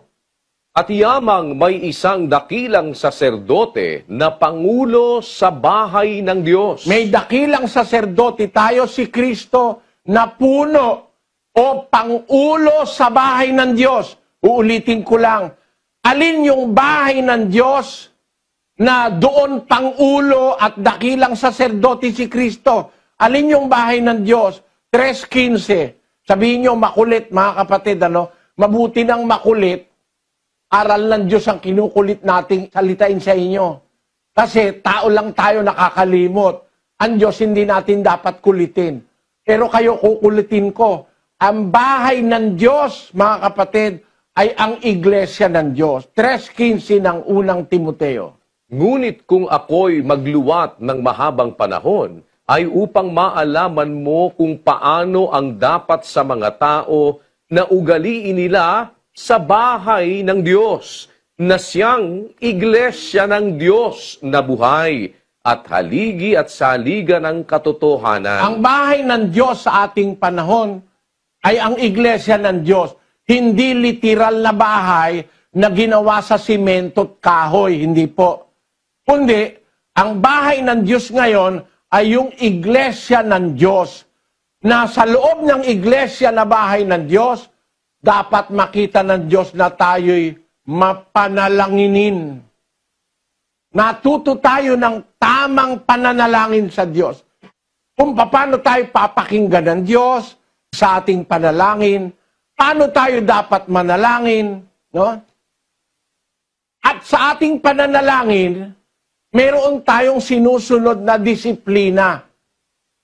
At yamang may isang dakilang saserdote na pangulo sa bahay ng Diyos.
May dakilang saserdote tayo, si Kristo, na puno o pangulo sa bahay ng Diyos. Uulitin ko lang, alin yung bahay ng Diyos na doon pangulo at dakilang saserdote si Kristo? Alin yung bahay ng Diyos? 3:15. Sabihin nyo, makulit mga kapatid, mabuti ng makulit, aral ng Diyos ang kinukulit nating salitain sa inyo. Kasi tao lang tayo nakakalimot. Ang Diyos hindi natin dapat kulitin. Pero kayo kukulitin ko. Ang bahay ng Diyos, mga kapatid, ay ang iglesia ng Diyos. 3:15 ng unang Timoteo.
Ngunit kung ako'y magluwat ng mahabang panahon, ay upang maalaman mo kung paano ang dapat sa mga tao na ugaliin nila sa bahay ng Diyos, na siyang iglesia ng Diyos na buhay at haligi at saliga ng katotohanan.
Ang bahay ng Diyos sa ating panahon ay ang iglesia ng Diyos. Hindi literal na bahay na ginawa sa simento at kahoy, hindi po. Kundi, ang bahay ng Diyos ngayon ay yung iglesia ng Diyos. Na sa loob ng iglesia na bahay ng Diyos, dapat makita ng Diyos na tayo'y mapanalanginin. Natuto tayo ng tamang pananalangin sa Diyos. Kung paano tayo papakinggan ng Diyos sa ating panalangin, paano tayo dapat manalangin, no? At sa ating pananalangin, meron tayong sinusunod na disiplina.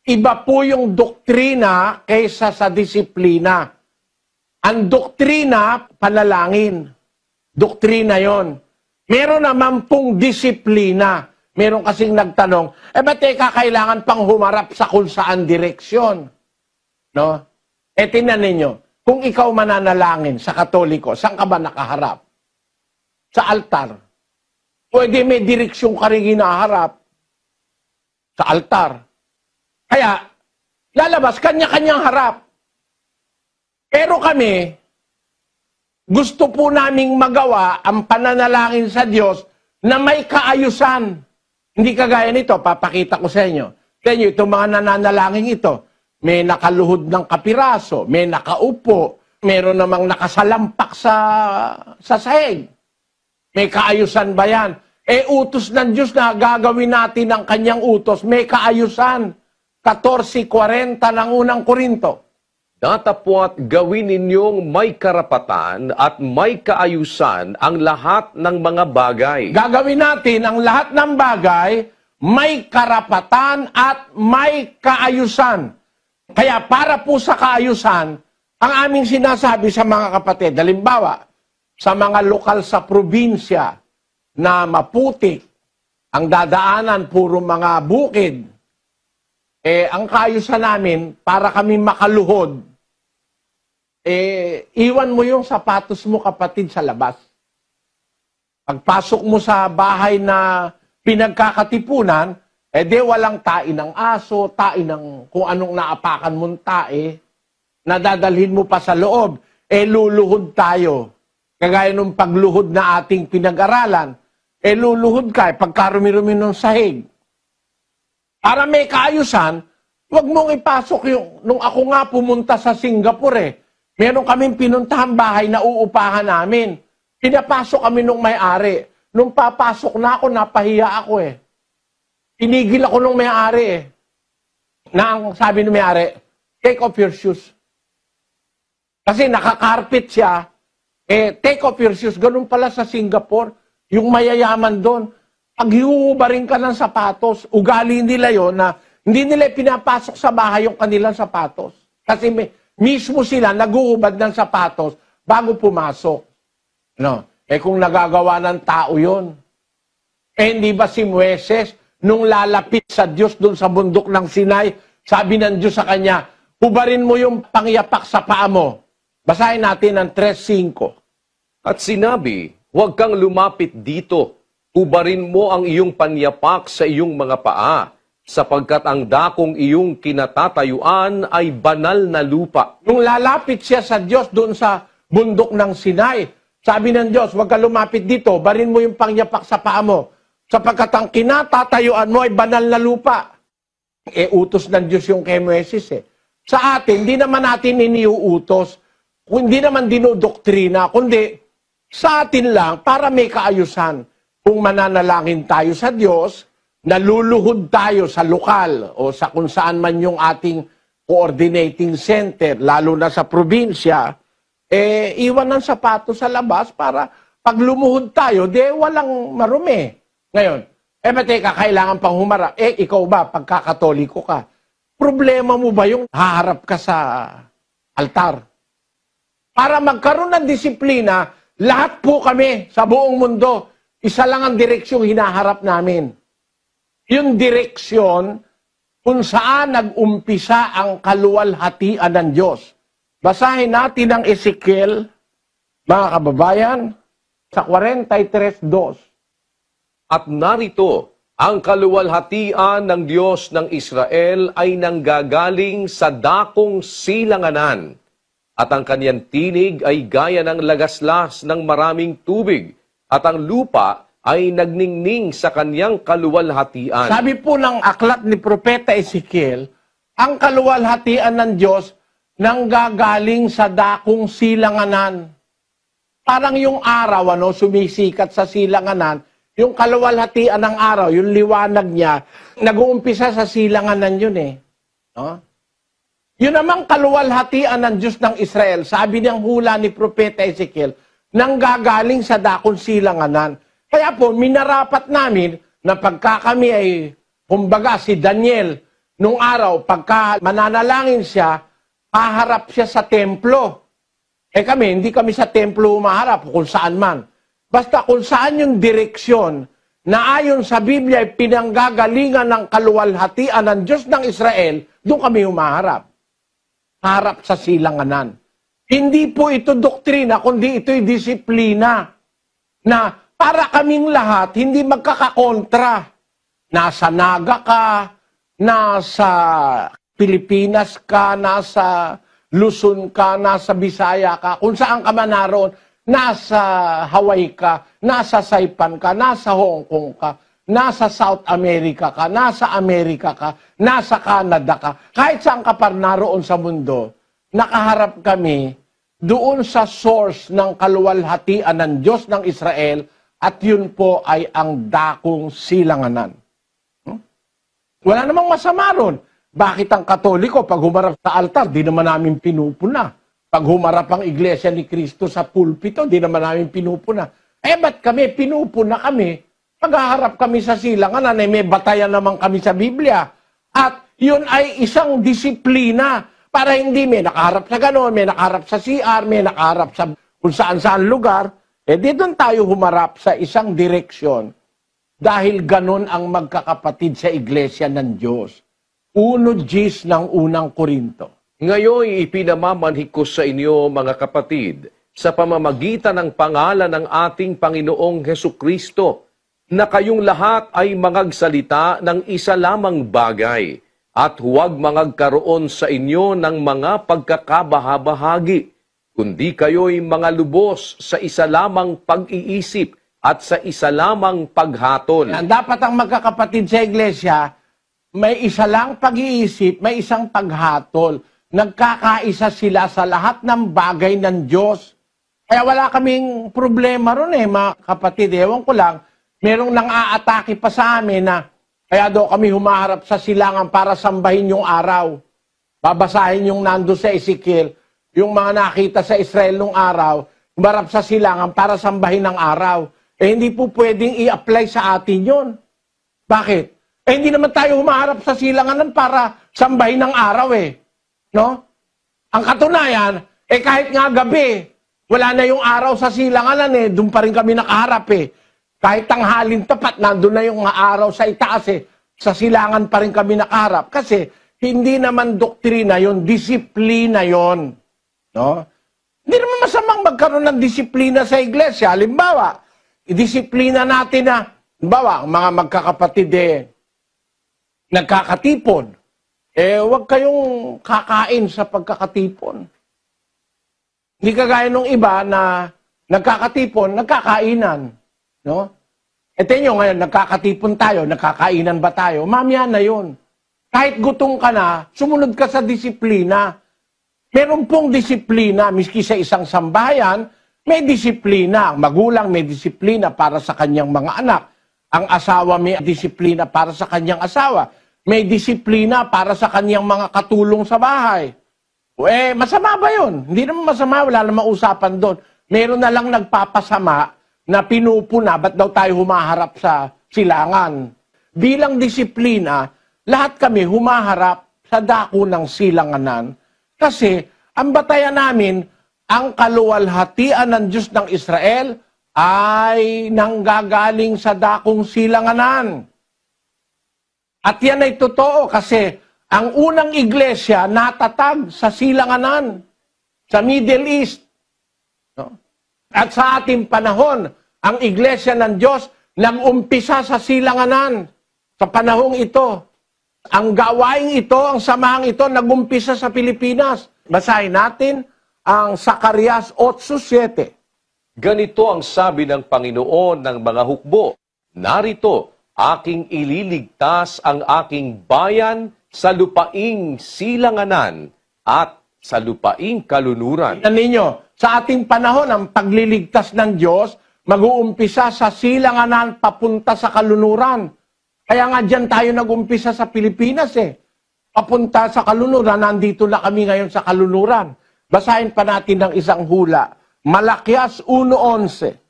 Iba po yung doktrina kaysa sa disiplina. Ang doktrina, panalangin. Doktrina yon. Meron naman pong disiplina. Meron kasing nagtanong, ba't kailangan pang humarap sa kung saan direksyon? No? Tingnan ninyo. Kung ikaw mananalangin sa Katoliko, saan ka ba nakaharap? Sa altar. Pwede may direksyon ka rin hinaharap. Sa altar. Kaya, lalabas, kanya-kanyang harap. Pero kami, gusto po naming magawa ang pananalangin sa Diyos na may kaayusan. Hindi kagaya nito, papakita ko sa inyo. Sa inyo, itong mga nananalangin ito, may nakaluhod ng kapiraso, may nakaupo, meron namang nakasalampak sa sahig. May kaayusan ba yan? Utos ng Diyos na gagawin natin ang kanyang utos, may kaayusan. 14:40 ng unang Korinto.
Datapwat gawin ninyong may karapatan at may kaayusan ang lahat ng mga bagay.
Gagawin natin ang lahat ng bagay, may karapatan at may kaayusan. Kaya para po sa kaayusan, ang aming sinasabi sa mga kapatid, halimbawa, sa mga lokal sa probinsya na maputik, ang dadaanan puro mga bukid, ang kaayusan namin, para kami makaluhod, iwan mo yung sapatos mo, kapatid, sa labas. Pagpasok mo sa bahay na pinagkakatipunan, di walang tae ng aso, tae ng kung anong naapakan mong tae, nadadalhin mo pa sa loob, luluhod tayo. Kagaya nung pagluhod na ating pinag-aralan, luluhod ka, pagkarumi-rumi ng sahig. Para may kaayusan, huwag mong ipasok yung, nung ako nga pumunta sa Singapore, meron kaming pinuntahan bahay na uupahan namin. Pinapasok kami nung may-ari. Nung papasok na ako, napahiya ako Tinigil ako nung may-ari Na ang sabi ng may-ari, take off your shoes. Kasi nakakarpet siya, take off your shoes. Ganun pala sa Singapore, yung mayayaman doon, pag hihuhubarin ka ng sapatos, ugali nila yon na hindi nila pinapasok sa bahay yung kanilang sapatos. Kasi mismo sila naguhubad ng sapatos bago pumasok. No? Kung nagagawa ng tao yon, hindi ba si Moises, nung lalapit sa Diyos doon sa bundok ng Sinai, sabi ng Diyos sa kanya, hubarin mo yung pangyapak sa paa mo. Basahin natin ang 3:5.
At sinabi, huwag kang lumapit dito. Hubarin mo ang iyong panyapak sa iyong mga paa, sapagkat ang dakong iyong kinatatayuan ay banal na lupa.
Nung lalapit siya sa Diyos doon sa bundok ng Sinai, sabi ng Diyos, huwag kang lumapit dito, barin mo yung pangyapak sa paa mo, sapagkat ang kinatatayuan mo ay banal na lupa. Utos ng Diyos yung kay Moises Sa atin, hindi naman natin iniuutos, hindi naman dinodoktrina, kundi sa atin lang para may kaayusan. Kung mananalangin tayo sa Diyos, naluluhod tayo sa lokal o sa kung saan man yung ating coordinating center, lalo na sa probinsya, iwan ng sapatos sa labas para pag lumuhod tayo, walang marumi. Ngayon, teka, kailangan pang humarap. Ikaw ba, pagkakatoliko ka, problema mo ba yung haharap ka sa altar? Para magkaroon ng disiplina, lahat po kami sa buong mundo, isa lang ang direksyong hinaharap namin. Yung direksyon kung saan nag-umpisa ang kaluwalhatian ng Diyos. Basahin natin ang Ezekiel, mga kababayan, sa 43:2.
At narito, ang kaluwalhatian ng Diyos ng Israel ay nanggagaling sa dakong silanganan, at ang kanyang tinig ay gaya ng lagaslas ng maraming tubig, at ang lupa ay nagningning sa kanyang kaluwalhatian.
Sabi po ng aklat ni Propeta Ezekiel, ang kaluwalhatian ng Diyos nanggagaling sa dakong silanganan. Parang yung araw, sumisikat sa silanganan, yung kaluwalhatian ng araw, yung liwanag niya, nag-uumpisa sa silanganan yun No? Yun namang kaluwalhatian ng Diyos ng Israel, sabi niyang hula ni Propeta Ezekiel, nanggagaling sa dakong silanganan. Kaya po, minarapat namin na pagka kami ay, kumbaga si Daniel, nung araw, pagka mananalangin siya, haharap siya sa templo. Kami, hindi kami sa templo humaharap, kung saan man. Basta kung saan yung direksyon na ayon sa Biblia ay pinanggagalingan ng kaluwalhatian ng Diyos ng Israel, doon kami humaharap. Harap sa silanganan. Hindi po ito doktrina, kundi ito'y disiplina na para kaming lahat hindi magkakakontra. Nasa Naga ka, nasa Pilipinas ka, nasa Luzon ka, nasa Bisaya ka, kung saan ka man naroon, nasa Hawaii ka, nasa Saipan ka, nasa Hong Kong ka, nasa South America ka, nasa Amerika ka, nasa Canada ka, kahit saan ka pa naroon sa mundo, nakaharap kami doon sa source ng kaluwalhatian ng Diyos ng Israel at yun po ay ang dakong silanganan. Wala namang masama ron. Bakit ang Katoliko, pag humarap sa altar, di naman namin pinupuna. Pag humarap ang Iglesia ni Cristo sa pulpito, di naman namin pinupuna. Ba't kami, pinupuna kami? Paghaharap kami sa silanganan, may batayan naman kami sa Biblia. At yun ay isang disiplina para hindi may nakaharap sa ganon, may nakaharap sa CR, may nakaharap sa kung saan-saan lugar. Di doon tayo humarap sa isang direksyon dahil ganon ang magkakapatid sa Iglesia ng Diyos. 1:10 ng unang Korinto.
Ngayon ipinamamanhik ko sa inyo, mga kapatid, sa pamamagitan ng pangalan ng ating Panginoong Hesukristo, na kayong lahat ay mangagsalita ng isa lamang bagay at huwag mangagkaroon sa inyo ng mga pagkakabahabahagi, kundi kayo'y mga lubos sa isa lamang pag-iisip at sa isa lamang paghatol.
Dapat ang magkakapatid sa iglesia, may isa lang pag-iisip, may isang paghatol. Nagkakaisa sila sa lahat ng bagay ng Diyos. Kaya wala kaming problema ron mga kapatid. Ewan ko lang, merong nang-aatake pa sa amin na kaya daw kami humaharap sa silangan para sambahin yung araw. Babasahin yung nando sa Ezekiel, yung mga nakita sa Israel nung araw, humarap sa silangan para sambahin ng araw. Hindi po pwedeng i-apply sa atin yon. Bakit? Hindi naman tayo humaharap sa silangan para sambahin ng araw No? Ang katunayan, kahit nga gabi, wala na yung araw sa silanganan doon pa rin kami nakaharap Kahit tanghalin tapat, nandun na yung araw sa itaas sa silangan pa rin kami nakaharap. Kasi hindi naman doktrina yon, disiplina yon. No? Hindi naman masamang magkaroon ng disiplina sa iglesia. Halimbawa, disiplina natin na, halimbawa, mga magkakapatid nagkakatipon. Huwag kayong kakain sa pagkakatipon. Hindi kagaya nung iba na nagkakatipon, nagkakainan. No? Nyo ngayon, nagkakatipon tayo, nagkakainan ba tayo? Mamaya na yun. Kahit gutom ka na, sumunod ka sa disiplina. Meron pong disiplina, miski sa isang sambahayan, may disiplina. Ang magulang may disiplina para sa kanyang mga anak. Ang asawa may disiplina para sa kanyang asawa. May disiplina para sa kanyang mga katulong sa bahay. Masama ba yun? Hindi naman masama, wala namang usapan doon. Meron na lang nagpapasama na pinupuna, ba't daw tayo humaharap sa silangan? Bilang disiplina, lahat kami humaharap sa dako ng silanganan kasi ang batayan namin, ang kaluwalhatian ng Diyos ng Israel ay nanggagaling sa dakong silanganan. At yan ay totoo kasi ang unang iglesia natatag sa silanganan, sa Middle East. No? At sa ating panahon, ang iglesia ng Diyos nag-umpisa sa silanganan. Sa panahong ito, ang gawaing ito, ang samahang ito, nag-umpisa sa Pilipinas. Basahin natin ang Zacarias 8:7.
Ganito ang sabi ng Panginoon ng mga hukbo, narito, aking ililigtas ang aking bayan sa lupaing silanganan at sa lupaing kalunuran.
Tingnan ninyo, sa ating panahon, ang pagliligtas ng Diyos, mag-uumpisa sa silanganan papunta sa kalunuran. Kaya nga dyan tayo nag-umpisa sa Pilipinas Papunta sa kalunuran, nandito na kami ngayon sa kalunuran. Basahin pa natin ng isang hula. Malakias 1:11.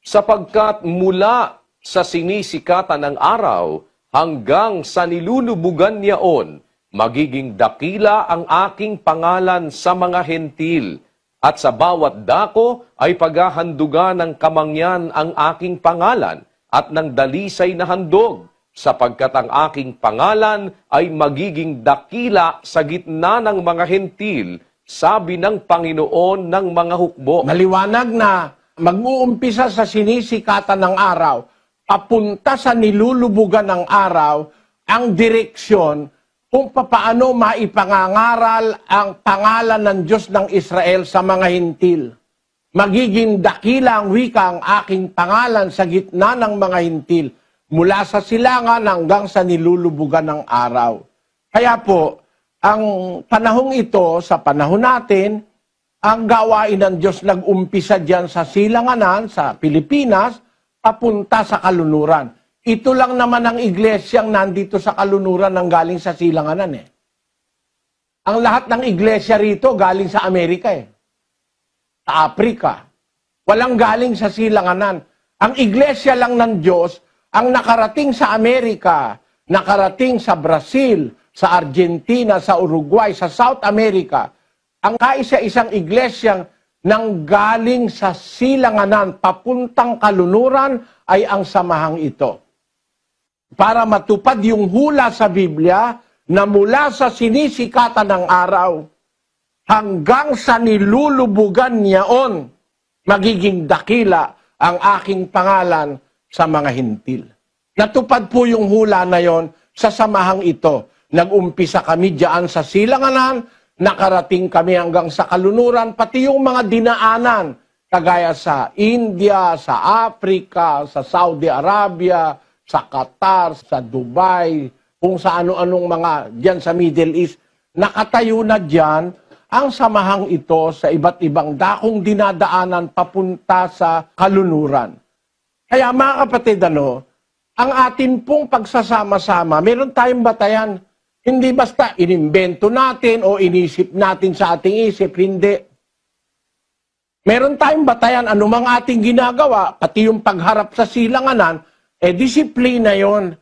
Sapagkat mula sa sinisikatan ng araw hanggang sa nilulubugan niyaon, magiging dakila ang aking pangalan sa mga hentil, at sa bawat dako ay paghahandugan ng kamangyan ang aking pangalan at ng dalisay na handog, sapagkat ang aking pangalan ay magiging dakila sa gitna ng mga hentil, sabi ng Panginoon ng mga hukbo.
Maliwanag na mag-uumpisa sa sinisikatan ng araw, papunta sa nilulubugan ng araw, ang direksyon kung papaano maipangangaral ang pangalan ng Diyos ng Israel sa mga hintil. Magiging dakila ang wika ang aking pangalan sa gitna ng mga hintil, mula sa silangan hanggang sa nilulubugan ng araw. Kaya po, ang panahong ito, sa panahon natin, ang gawain ng Diyos nag-umpisa dyan sa silanganan, sa Pilipinas, papunta sa kalunuran. Ito lang naman ang iglesyang nandito sa kalunuran ng galing sa silanganan Ang lahat ng iglesia rito galing sa Amerika sa Afrika. Walang galing sa silanganan. Ang iglesia lang ng Diyos ang nakarating sa Amerika, nakarating sa Brazil, sa Argentina, sa Uruguay, sa South America. Ang kaisa-isang iglesyang nang galing sa silanganan papuntang kalunuran ay ang samahang ito. Para matupad yung hula sa Biblia na mula sa sinisikatan ng araw hanggang sa nilulubugan niyaon, magiging dakila ang aking pangalan sa mga hintil. Natupad po yung hula na yon sa samahang ito. Nag-umpisa kami diyan sa silanganan, nakarating kami hanggang sa kalunuran, pati yung mga dinaanan, kagaya sa India, sa Africa, sa Saudi Arabia, sa Qatar, sa Dubai, kung sa ano-anong mga diyan sa Middle East. Nakatayo na diyan ang samahang ito sa iba't ibang dakong dinadaanan papunta sa kalunuran. Kaya mga kapatid, ang atin pong pagsasama-sama, meron tayong batayan. Hindi basta inimbento natin o inisip natin sa ating isip, hindi. Meron tayong batayan, anumang ating ginagawa, pati yung pagharap sa silanganan, disiplina yon.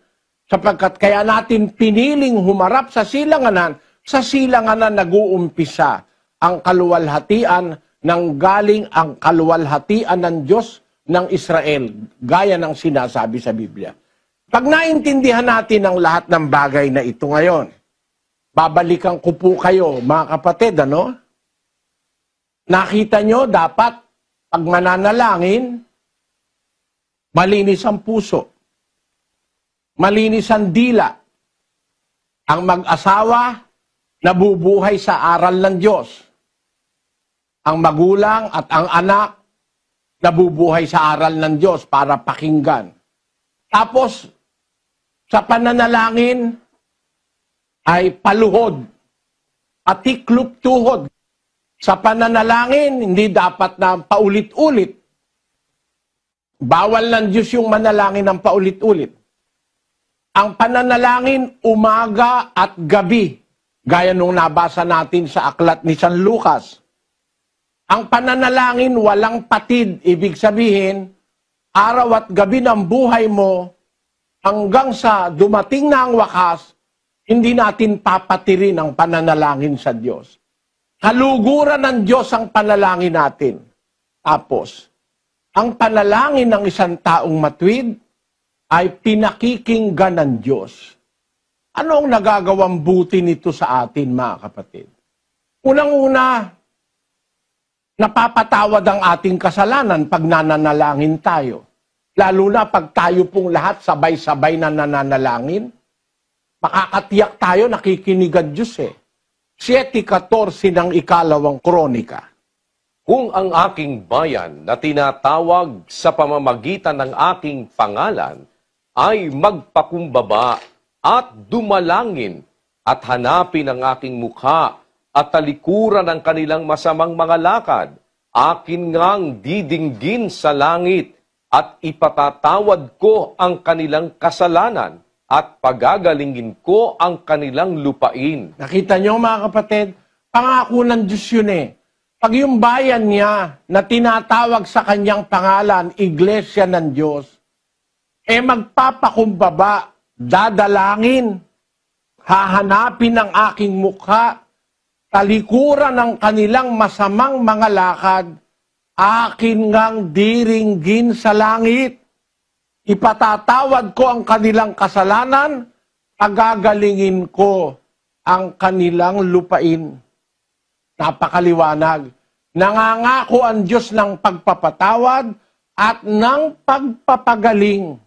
Sapagkat kaya natin piniling humarap sa silanganan nag-uumpisa ang kaluwalhatian ng galing ang kaluwalhatian ng Diyos ng Israel, gaya ng sinasabi sa Biblia. Pag naintindihan natin ang lahat ng bagay na ito ngayon, babalikan ko po kayo, mga kapatid, Nakita nyo, dapat, pag mananalangin, malinis ang puso, malinis ang dila. Ang mag-asawa, nabubuhay sa aral ng Diyos. Ang magulang at ang anak, nabubuhay sa aral ng Diyos para pakinggan. Tapos, sa pananalangin, ay paluhod, patiklop tuhod. Sa pananalangin, hindi dapat na paulit-ulit. Bawal ng Diyos yung manalangin ng paulit-ulit. Ang pananalangin, umaga at gabi, gaya nung nabasa natin sa aklat ni San Lucas. Ang pananalangin, walang patid, ibig sabihin, araw at gabi ng buhay mo, hanggang sa dumating na ang wakas, hindi natin papatirin ang pananalangin sa Diyos. Kaluguran ng Diyos ang panalangin natin. Tapos, ang panalangin ng isang taong matuwid ay pinakikinggan ng Diyos. Ano ang nagagawang buti nito sa atin, mga kapatid? Unang-una, napapatawad ang ating kasalanan pag nananalangin tayo. Lalo na pag tayo pong lahat sabay-sabay na nananalangin, makakatiyak tayo, nakikinig ang Diyos 7:14 ng ikalawang kronika.
Kung ang aking bayan na tinatawag sa pamamagitan ng aking pangalan ay magpakumbaba at dumalangin at hanapin ang aking mukha at talikuran ang kanilang masamang mga lakad, akin ngang didinggin sa langit at ipatatawad ko ang kanilang kasalanan at pagagalingin ko ang kanilang lupain.
Nakita niyo mga kapatid, pangako ng Diyos yun Pag yung bayan niya na tinatawag sa kanyang pangalan, Iglesia ng Diyos, magpapakumbaba, dadalangin, hahanapin ang aking mukha, talikuran ng kanilang masamang mga lakad, akin ngang diringgin sa langit. Ipatatawad ko ang kanilang kasalanan, pagagalingin ko ang kanilang lupain. Napakaliwanag. Nangangako ang Diyos ng pagpapatawad at ng pagpapagaling.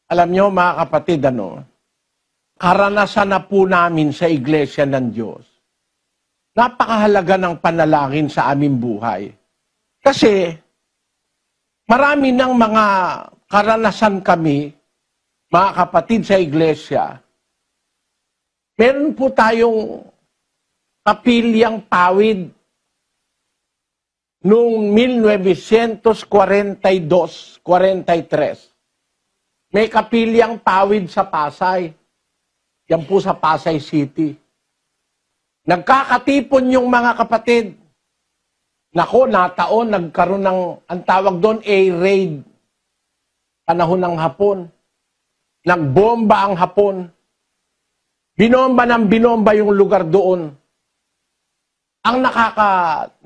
Alam nyo mga kapatid, karanasan na po namin sa Iglesia ng Diyos. Napakahalaga ng panalangin sa aming buhay. Kasi, marami ng mga karanasan kami, mga kapatid sa Iglesia. Meron po tayong kapilyang pawid noong 1942-43. May kapilyang pawid sa Pasay. Yan po sa Pasay City. Nagkakatipon yung mga kapatid. Nako, nataon, nagkaroon ng, ang tawag doon, A-raid. Panahon ng Hapon. Nagbomba ang Hapon. Binomba ng binomba yung lugar doon. Ang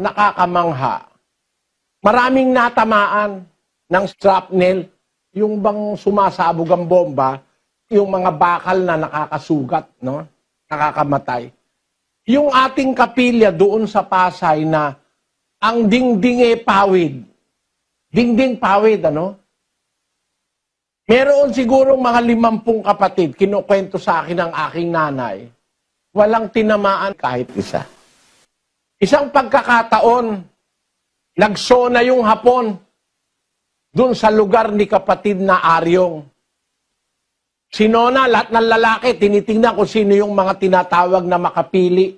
nakakamangha, maraming natamaan ng shrapnel, yung bang sumasabog ang bomba, yung mga bakal na nakakasugat, nakakamatay. Yung ating kapilya doon sa Pasay na ang dingding pawid. Dingding pawid, Meron siguro mga 50 kapatid, kinukwento sa akin ng aking nanay, walang tinamaan kahit isa. Isang pagkakataon, nagsona yung hapon dun sa lugar ni kapatid na Aryong. Sinona, lahat ng lalaki, tinitingnan kung sino yung mga tinatawag na makapili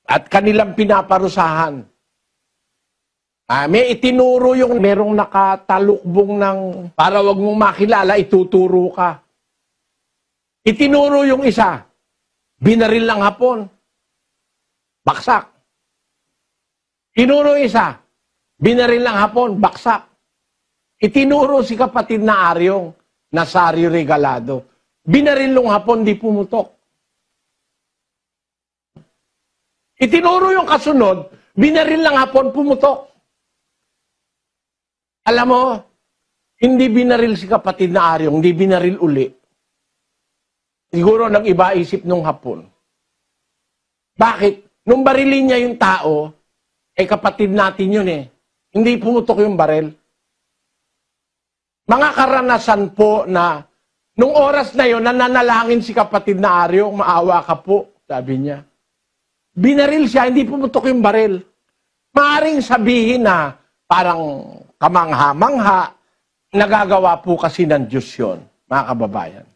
at kanilang pinaparusahan. May itinuro yung merong nakatalukbong ng para wag mong makilala, ituturo ka. Itinuro yung isa, binaril lang hapon, baksak. Tinuro isa, binaril lang hapon, baksak. Itinuro si kapatid na Aryong, Nazario Regalado, binaril lang hapon, di pumutok. Itinuro yung kasunod, binaril lang hapon, pumutok. Alam mo, hindi binaril si kapatid na Aryong, hindi binaril uli. Siguro nag-iba isip nung hapon. Bakit? Nung barilin niya yung tao, kapatid natin yun eh. Hindi pumutok yung baril. Mga karanasan po na nung oras na yun, nananalangin si kapatid na Aryong, maawa ka po, sabi niya. Binaril siya, hindi pumutok yung baril. Maaring sabihin na parang kamangha-mangha, nagagawa po kasi ng Diyos yun, mga kababayan.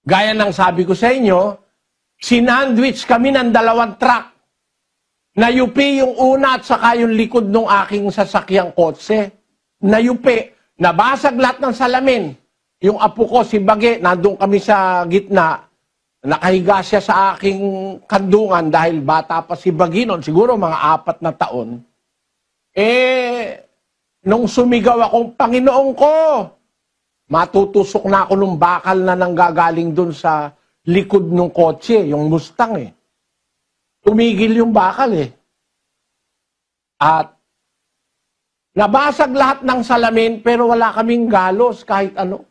Gaya ng sabi ko sa inyo, sinandwich kami ng 2 truck. Nayupi yung una at saka yung likod ng aking sasakyang kotse. Nayupi. Nabasag lahat ng salamin. Yung apo ko, si Bage, nandun kami sa gitna. Nakahiga siya sa aking kandungan dahil bata pa si Bage noon, siguro mga 4 na taon. Nung sumigaw akong, Panginoon ko, matutusok na ako nung bakal na nanggagaling dun sa likod ng kotse, yung Mustang eh. Tumigil yung bakal eh. At nabasag lahat ng salamin pero wala kaming galos kahit ano.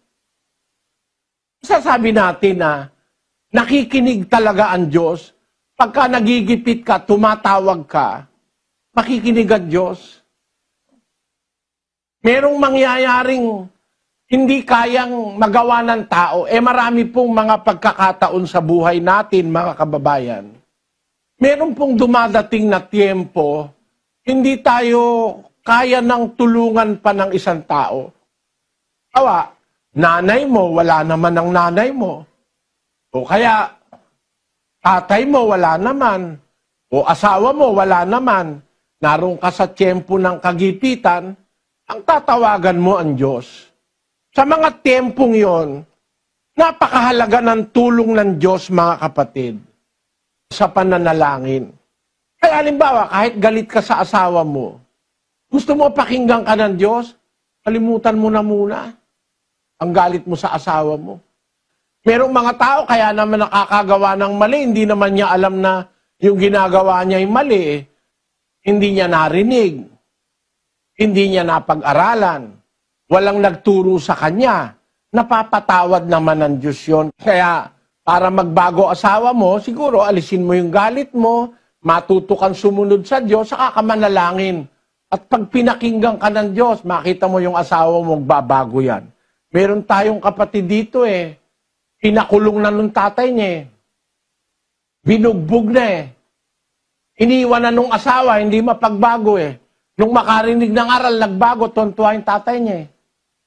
Sasabi natin na nakikinig talaga ang Diyos. Pagka nagigipit ka, tumatawag ka, makikinig ang Diyos. Merong mangyayaring hindi kayang magawa ng tao. Marami pong mga pagkakataon sa buhay natin, mga kababayan. Meron pong dumadating na tiempo, hindi tayo kaya ng tulungan pa ng isang tao. Awa, nanay mo, wala naman ang nanay mo. O kaya, tatay mo, wala naman. O asawa mo, wala naman. Naroon ka sa tiempo ng kagipitan, ang tatawagan mo ang Diyos. Sa mga tiempong yon, napakahalaga ng tulong ng Diyos, mga kapatid, sa pananalangin. Kaya halimbawa, kahit galit ka sa asawa mo, gusto mo pakinggan ka ng Diyos, kalimutan mo na muna ang galit mo sa asawa mo. Merong mga tao, kaya naman nakakagawa ng mali, hindi naman niya alam na yung ginagawa niya ay mali. Hindi niya narinig. Hindi niya napag-aralan. Walang nagturo sa kanya. Napapatawad naman ng Diyos yun. Kaya, para magbago asawa mo, siguro alisin mo yung galit mo, matuto kang sumunod sa Diyos, saka ka manalangin. At pag pinakinggan ka ng Diyos, makita mo yung asawa mo, magbabago yan. Meron tayong kapatid dito pinakulong na nung tatay niya Binugbog na Iniwan na nung asawa, hindi mapagbago Nung makarinig ng aral, nagbago, tontuwa yung tatay niya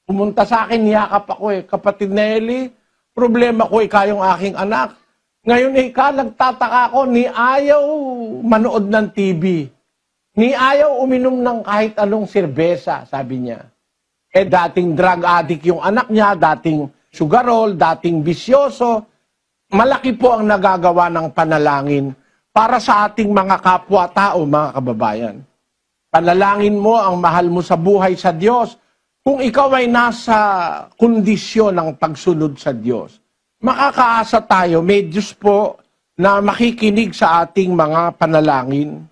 Pumunta sa akin, niyakap ako Kapatid na Eli, problema ko kayong aking anak. Ngayon nagtataka ako, ni ayaw manood ng TV. Ni ayaw uminom ng kahit anong serbesa, sabi niya. Dating drug addict yung anak niya, dating sugarol, dating bisyoso. Malaki po ang nagagawa ng panalangin para sa ating mga kapwa-tao, mga kababayan. Panalangin mo ang mahal mo sa buhay sa Diyos. Kung ikaw ay nasa kondisyon ng pagsunod sa Diyos, makakaasa tayo, may Diyos po na makikinig sa ating mga panalangin.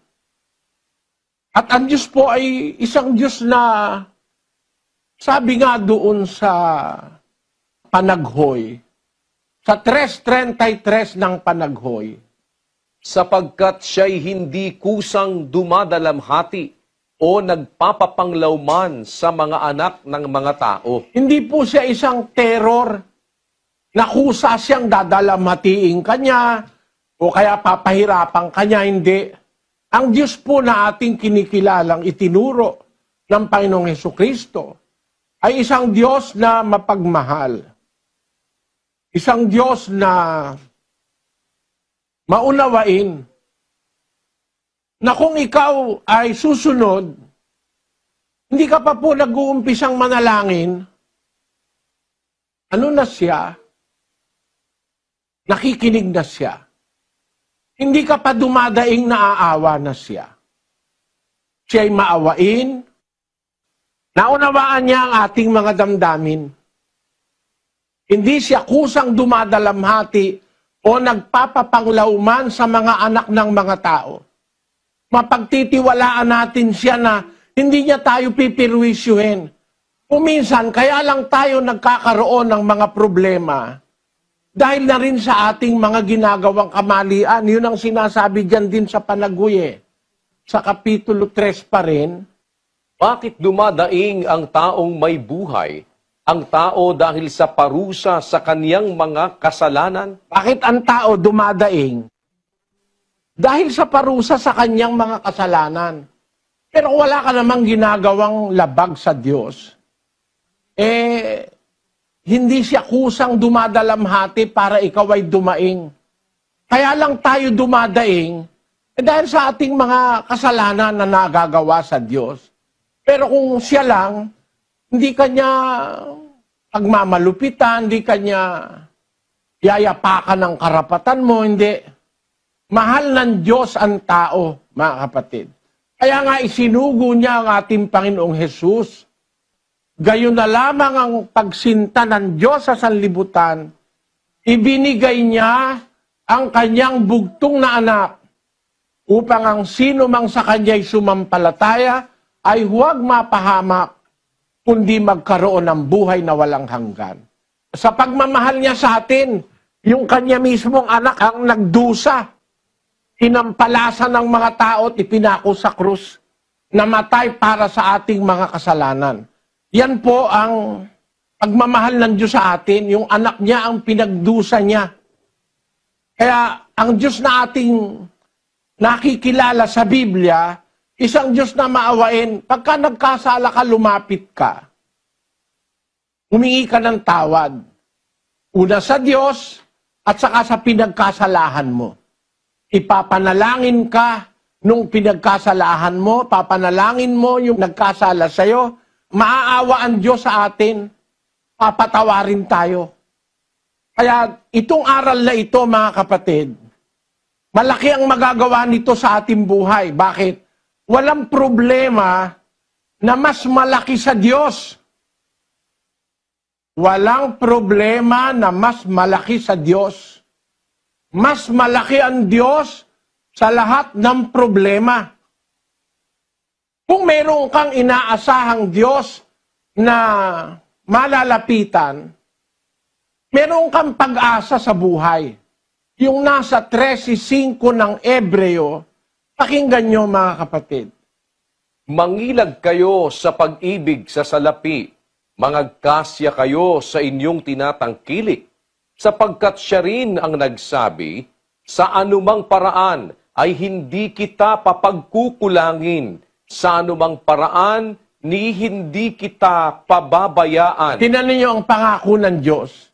At ang Diyos po ay isang Diyos na, sabi nga doon sa Panaghoy, sa 3:33 ng Panaghoy,
sapagkat siya'y hindi kusang dumadalamhati o nagpapapanglawman sa mga anak ng mga tao.
Hindi po siya isang terror na kusa siyang dadalamhatiin kanya o kaya papahirapan kanya, hindi. Ang Diyos po na ating kinikilalang itinuro ng Panginoong Hesukristo ay isang Diyos na mapagmahal. Isang Diyos na maunawain na kung ikaw ay susunod, hindi ka pa po nag-uumpisang manalangin, ano na siya? Nakikinig na siya. Hindi ka pa dumadaing naaawa na siya. Siya'y maawain, naunawaan niya ang ating mga damdamin. Hindi siya kusang dumadalamhati o nagpapapanglauman sa mga anak ng mga tao. Mapagtitiwalaan natin siya na hindi niya tayo pipirwisyuhin. Kuminsan, kaya lang tayo nagkakaroon ng mga problema dahil na rin sa ating mga ginagawang kamalian. Yun ang sinasabi dyan din sa Panaguye. Sa Kapitulo 3 pa rin.
Bakit dumadaing ang taong may buhay, ang tao dahil sa parusa sa kaniyang mga kasalanan?
Bakit ang tao dumadaing? Dahil sa parusa sa kanyang mga kasalanan. Pero wala ka namang ginagawang labag sa Diyos. Hindi siya kusang dumadalamhati para ikaw ay dumaing. Kaya lang tayo dumadaing dahil sa ating mga kasalanan na nagagawa sa Diyos. Pero kung siya lang, hindi kanya pagmamalupitan, hindi kanya yayapakan ng karapatan mo, hindi. Mahal ng Diyos ang tao, mga kapatid. Kaya nga isinugo niya ang ating Panginoong Hesus. Gayon na lamang ang pagsinta ng Diyos sa sanlibutan, ibinigay niya ang kanyang bugtong na anak upang ang sino mang sa kanya'y sumampalataya ay huwag mapahamak, kundi magkaroon ng buhay na walang hanggan. Sa pagmamahal niya sa atin, yung kanya mismong anak ang nagdusa, inampalasan ng mga tao at ipinako sa krus, namatay para sa ating mga kasalanan. Yan po ang pagmamahal ng Diyos sa atin, yung anak niya ang pinagdusa niya. Kaya ang Diyos na ating nakikilala sa Biblia, isang Diyos na maawain, pagka nagkasala ka, lumapit ka. Humingi ka ng tawad. Una sa Diyos at saka sa pinagkasalahan mo. Ipapanalangin ka nung pinagkasalahan mo, papanalangin mo yung nagkasala sa'yo, maaawa ang Diyos sa atin, papatawarin tayo. Kaya itong aral na ito, mga kapatid, malaki ang magagawa nito sa ating buhay. Bakit? Walang problema na mas malaki sa Diyos. Walang problema na mas malaki sa Diyos. Mas malaki ang Diyos sa lahat ng problema. Kung meron kang inaasahang Diyos na malalapitan, meron kang pag-asa sa buhay. Yung nasa 13:5 ng Ebreo, pakinggan nyo mga kapatid.
Mangilag kayo sa pag-ibig sa salapi, mangagkasya kayo sa inyong tinatangkilik, sapagkat siya rin ang nagsabi, sa anumang paraan ay hindi kita papagkukulangin, sa anumang paraan ni hindi kita pababayaan.
Tinan niyo ang pangako ng Diyos.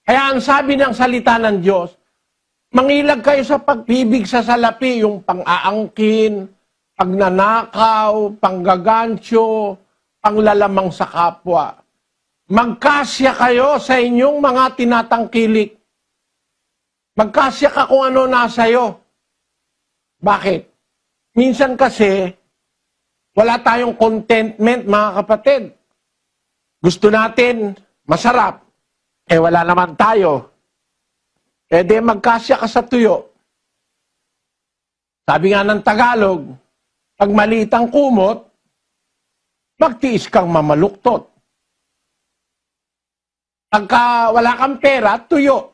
Kaya ang sabi ng salita ng Diyos, mangilag kayo sa pag-ibig sa salapi, yung pang-aangkin, pagnanakaw, panggagancho, panglalamang sa kapwa. Magkasya kayo sa inyong mga tinatangkilik. Magkasya ka kung ano nasa iyo. Bakit? Minsan kasi, wala tayong contentment, mga kapatid. Gusto natin, masarap. Wala naman tayo. Di magkasya ka sa tuyo. Sabi nga ng Tagalog, pag maliit ang kumot, magtiis kang mamaluktot. Pagka wala kang pera, tuyo.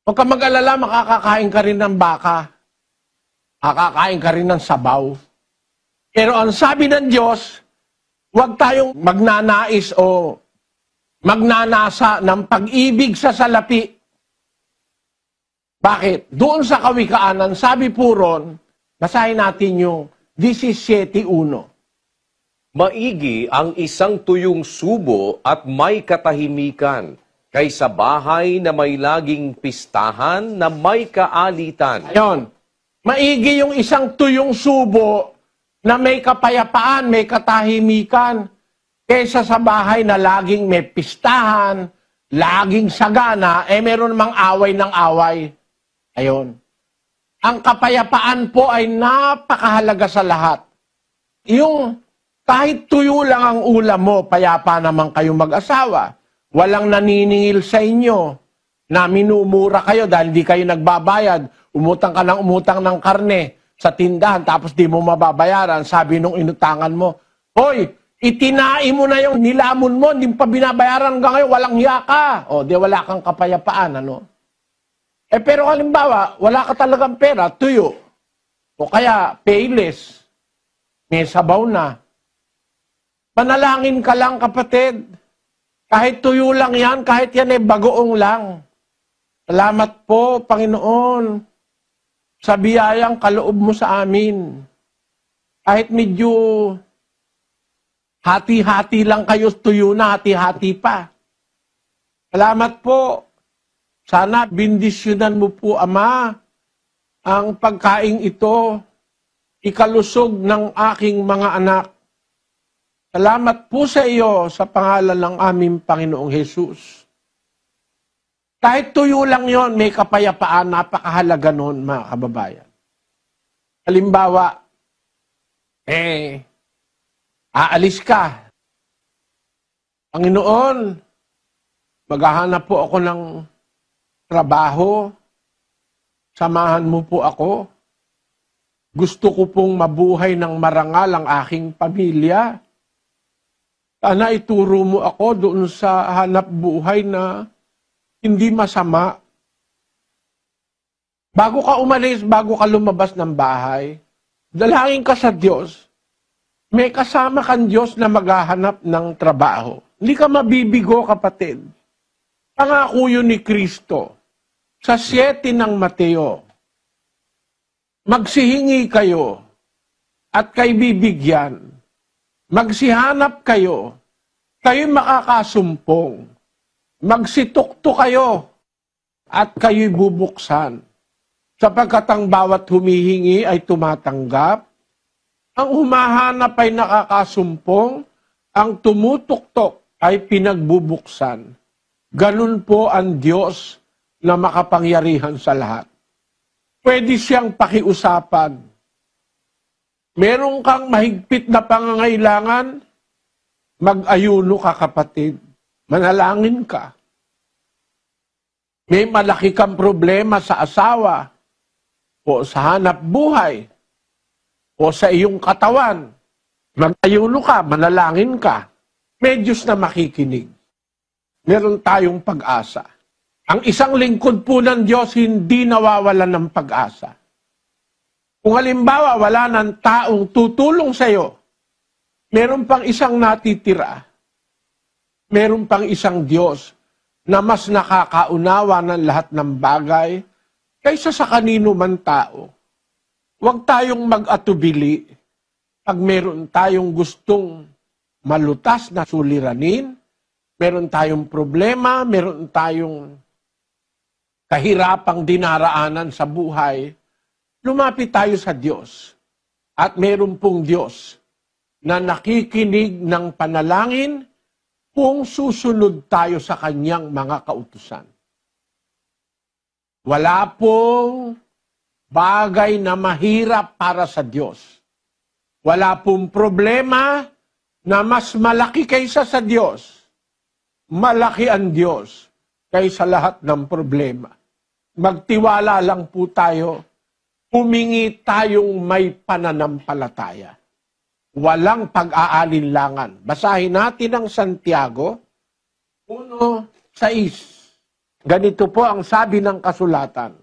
Huwag ka mag-alala, makakakain ka rin ng baka. Makakain ka rin ng sabaw. Pero ang sabi ng Diyos, huwag tayong magnanais o magnanasa ng pag-ibig sa salapi. Bakit? Doon sa Kawikaanan, sabi po ron, basahin natin yung 17:1.
Maigi ang isang tuyong subo at may katahimikan, kaysa bahay na may laging pistahan na may kaalitan.
Ayon, maigi yung isang tuyong subo na may kapayapaan, may katahimikan, kaysa sa bahay na laging may pistahan, laging sagana, meron mang away ng away. Ayon. Ang kapayapaan po ay napakahalaga sa lahat. Yung kahit tuyo lang ang ulam mo, payapa naman kayong mag-asawa. Walang naniningil sa inyo na minumura kayo dahil di kayo nagbabayad. Umutang ka ng umutang ng karne sa tindahan tapos di mo mababayaran. Sabi nung inutangan mo, hoy, itinaim mo na yung nilamon mo, hindi pa binabayaran hanggang ngayon, walang hiya ka. O, di wala kang kapayapaan, ano? Pero halimbawa, wala ka talagang pera, tuyo. O kaya, payless. May sabaw na. Panalangin ka lang, kapatid. Kahit tuyo lang yan, kahit yan ay bagoong lang. Salamat po, Panginoon, sa biyayang kaloob mo sa amin. Kahit medyo hati-hati lang kayo, tuyo na, hati-hati pa. Salamat po. Sana bindisyonan mo po, Ama, ang pagkaing ito, ikalusog ng aking mga anak. Salamat po sa iyo sa pangalan ng aming Panginoong Hesus. Kahit tuyo lang yon, may kapayapaan, napakahalaga nun, mga kababayan. Halimbawa, aalis ka. Panginoon, maghahanap po ako ng trabaho, samahan mo po ako. Gusto ko pong mabuhay ng marangal ang aking pamilya. Sana ituro mo ako doon sa hanap buhay na hindi masama. Bago ka umalis, bago ka lumabas ng bahay, dalangin ka sa Diyos. May kasama kang Diyos na maghahanap ng trabaho. Hindi ka mabibigo, kapatid. Pangako yun ni Kristo. Sa 7 ng Mateo, magsihingi kayo at kay bibigyan. Magsihanap kayo, kayo makakasumpong. Magsitukto kayo at kayo'y bubuksan. Sapagkat ang bawat humihingi ay tumatanggap, ang humahanap ay nakakasumpong, ang tumutuktok ay pinagbubuksan. Ganun po ang Diyos na makapangyarihan sa lahat. Pwede siyang pakiusapan. Meron kang mahigpit na pangangailangan, mag-ayuno ka, kapatid. Manalangin ka. May malaki kang problema sa asawa, o sa hanap buhay, o sa iyong katawan. Mag-ayuno ka, manalangin ka. May Diyos na makikinig. Meron tayong pag-asa. Ang isang lingkod po ng Diyos hindi nawawalan ng pag-asa. Kung halimbawa wala ng taong tutulong sa iyo, meron pang isang natitira. Meron pang isang Diyos na mas nakakaunawa ng lahat ng bagay kaysa sa kanino man tao. Huwag tayong mag-atubili pag meron tayong gustong malutas na suliranin, meron tayong problema, meron tayong kahirapang dinaraanan sa buhay, lumapit tayo sa Diyos. At meron pong Diyos na nakikinig ng panalangin kung susunod tayo sa kanyang mga kautusan. Wala pong bagay na mahirap para sa Diyos. Wala pong problema na mas malaki kaysa sa Diyos. Malaki ang Diyos kaysa lahat ng problema. Magtiwala lang po tayo, humingi tayong may pananampalataya. Walang pag-aalinlangan. Basahin natin ang Santiago 1:6. Ganito po ang sabi ng kasulatan.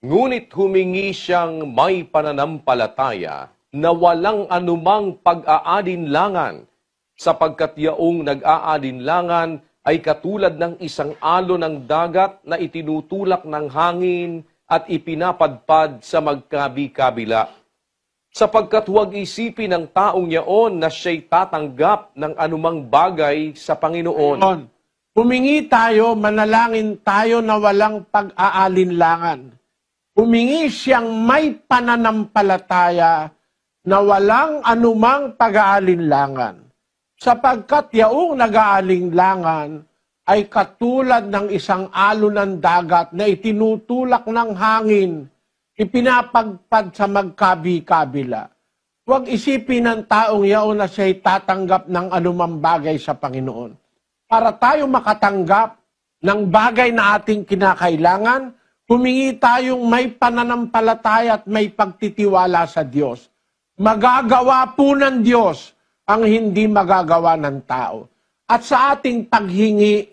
Ngunit humingi siyang may pananampalataya na walang anumang pag-aalinlangan, sapagkat yaong nag-aalinlangan ay katulad ng isang alon ng dagat na itinutulak ng hangin at ipinapadpad sa magkabi-kabila. Sapagkat huwag isipin ng taong yaon na siya'y tatanggap ng anumang bagay sa Panginoon.
Humingi tayo, manalangin tayo na walang pag-aalinlangan. Humingi siyang may pananampalataya na walang anumang pag-aalinlangan. Sapagkat yaong nag-aalinlangan ay katulad ng isang alon ng dagat na itinutulak ng hangin, ipinapagpad sa magkabi-kabila. Huwag isipin ng taong yaon na siya'y tatanggap ng anumang bagay sa Panginoon. Para tayo makatanggap ng bagay na ating kinakailangan, humingi tayong may pananampalataya at may pagtitiwala sa Diyos. Magagawa po ng Diyos ang hindi magagawa ng tao. At sa ating paghingi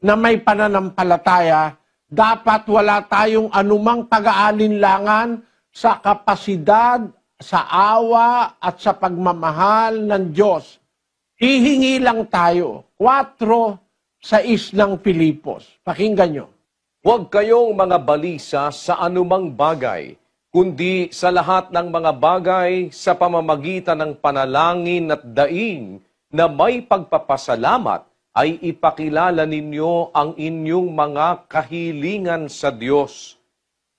na may pananampalataya, dapat wala tayong anumang pag-aalinlangan sa kapasidad, sa awa at sa pagmamahal ng Diyos. Hihingi lang tayo. 4:6 ng Pilipos. Pakinggan nyo.
Huwag kayong mga balisa sa anumang bagay, kundi sa lahat ng mga bagay sa pamamagitan ng panalangin at daing na may pagpapasalamat ay ipakilala ninyo ang inyong mga kahilingan sa Diyos.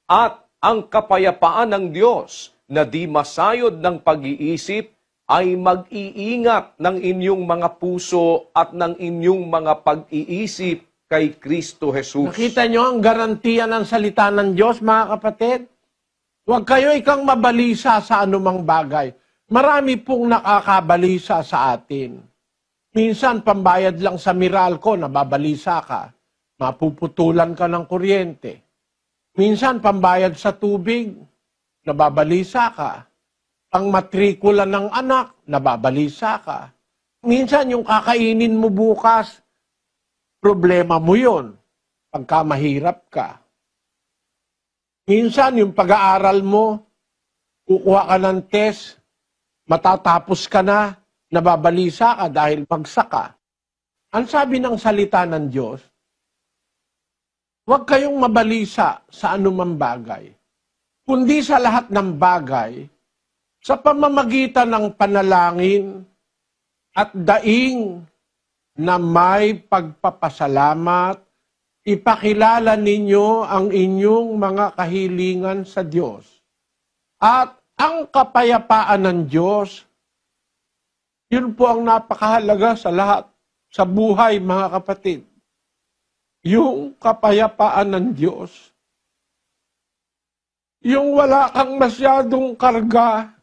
At ang kapayapaan ng Diyos na di masayod ng pag-iisip ay mag-iingat ng inyong mga puso at ng inyong mga pag-iisip kay Kristo Jesus.
Nakita nyo ang garantiya ng salita ng Diyos, mga kapatid? Huwag kayo ikang mabalisa sa anumang bagay. Marami pong nakakabalisa sa atin. Minsan, pambayad lang sa Meralco, nababalisa ka. Mapuputulan ka ng kuryente. Minsan, pambayad sa tubig, nababalisa ka. Ang matrikula ng anak, nababalisa ka. Minsan, yung kakainin mo bukas, problema mo yun. Pagka mahirap ka. Minsan, yung pag-aaral mo, kukuha ka ng test, matatapos ka na, nababalisa ka dahil bagsak ka. Ang sabi ng salita ng Diyos, huwag kayong mabalisa sa anumang bagay, kundi sa lahat ng bagay, sa pamamagitan ng panalangin at daing na may pagpapasalamat, ipakilala ninyo ang inyong mga kahilingan sa Diyos. At ang kapayapaan ng Diyos, yun po ang napakahalaga sa lahat, sa buhay, mga kapatid. Yung kapayapaan ng Diyos. Yung wala kang masyadong karga,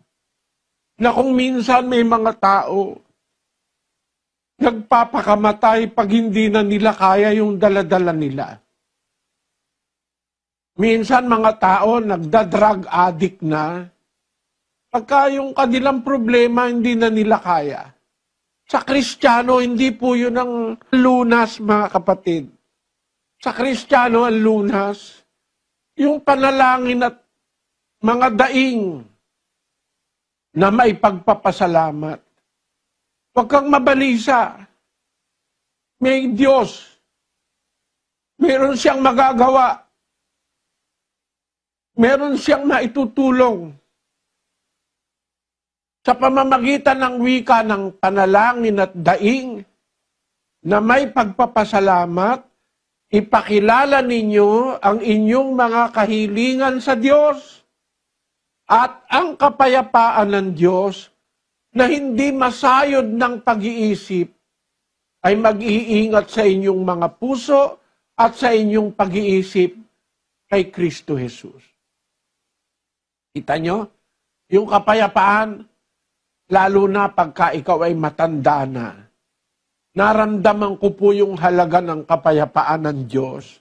na kung minsan may mga tao, nagpapakamatay pag hindi na nila kaya yung daladala nila. Minsan mga tao nagda-drug addict na, pagka yung kanilang problema hindi na nila kaya. Sa Kristiyano, hindi po yun ang lunas, mga kapatid. Sa Kristiyano, ang lunas, yung panalangin at mga daing na may pagpapasalamat. Huwag kang mabalisa. May Diyos. Meron siyang magagawa. Meron siyang maitutulong. Sa pamamagitan ng wika ng panalangin at daing na may pagpapasalamat, ipakilala ninyo ang inyong mga kahilingan sa Diyos. At ang kapayapaan ng Diyos na hindi masayod ng pag-iisip ay mag-iingat sa inyong mga puso at sa inyong pag-iisip kay Kristo Jesus. Kita nyo? Yung kapayapaan, lalo na pagka ikaw ay matanda na. Naramdaman ko po yung halaga ng kapayapaan ng Diyos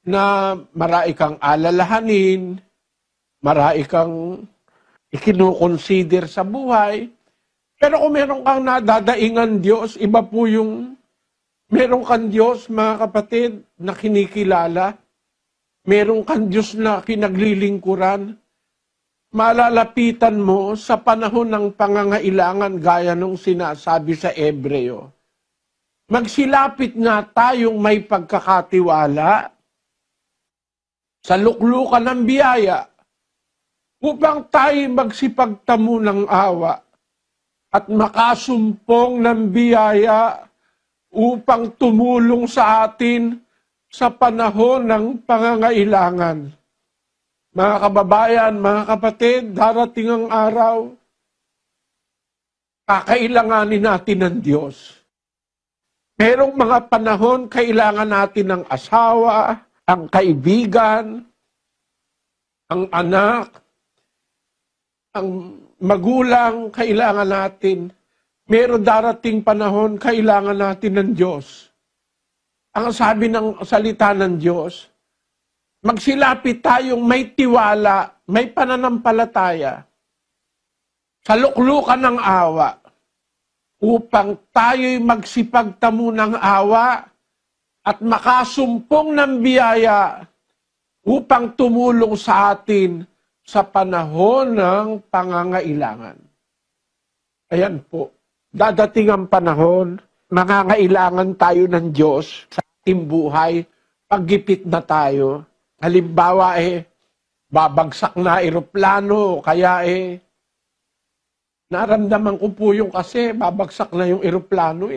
na marami kang alalahanin, marami kang ikinukonsider sa buhay. Pero kung meron kang nadadaingan Diyos, iba po yung meron kang Diyos, mga kapatid, na kinikilala. Meron kang Diyos na kinaglilingkuran. malalapitan mo sa panahon ng pangangailangan gaya nung sinasabi sa Ebreo. Magsilapit nga tayong may pagkakatiwala sa luklukan ng biyaya upang tayo magsipagtamo ng awa at makasumpong ng biyaya upang tumulong sa atin sa panahon ng pangangailangan. Mga kababayan, mga kapatid, darating ang araw, kakailanganin natin ng Diyos. Merong mga panahon, kailangan natin ng asawa, ang kaibigan, ang anak, ang magulang, kailangan natin. Meron darating panahon, kailangan natin ng Diyos. Ang sabi ng salita ng Diyos, magsilapit tayong may tiwala, may pananampalataya, sa luklukan ng awa, upang tayo'y magsipagtamo ng awa at makasumpong ng biyaya upang tumulong sa atin sa panahon ng pangangailangan. Ayan po, dadating ang panahon, nangangailangan tayo ng Diyos sa ating buhay, paggipit na tayo. Halimbawa babagsak na eroplano, kaya naramdaman ko po yung kasi babagsak na yung eroplano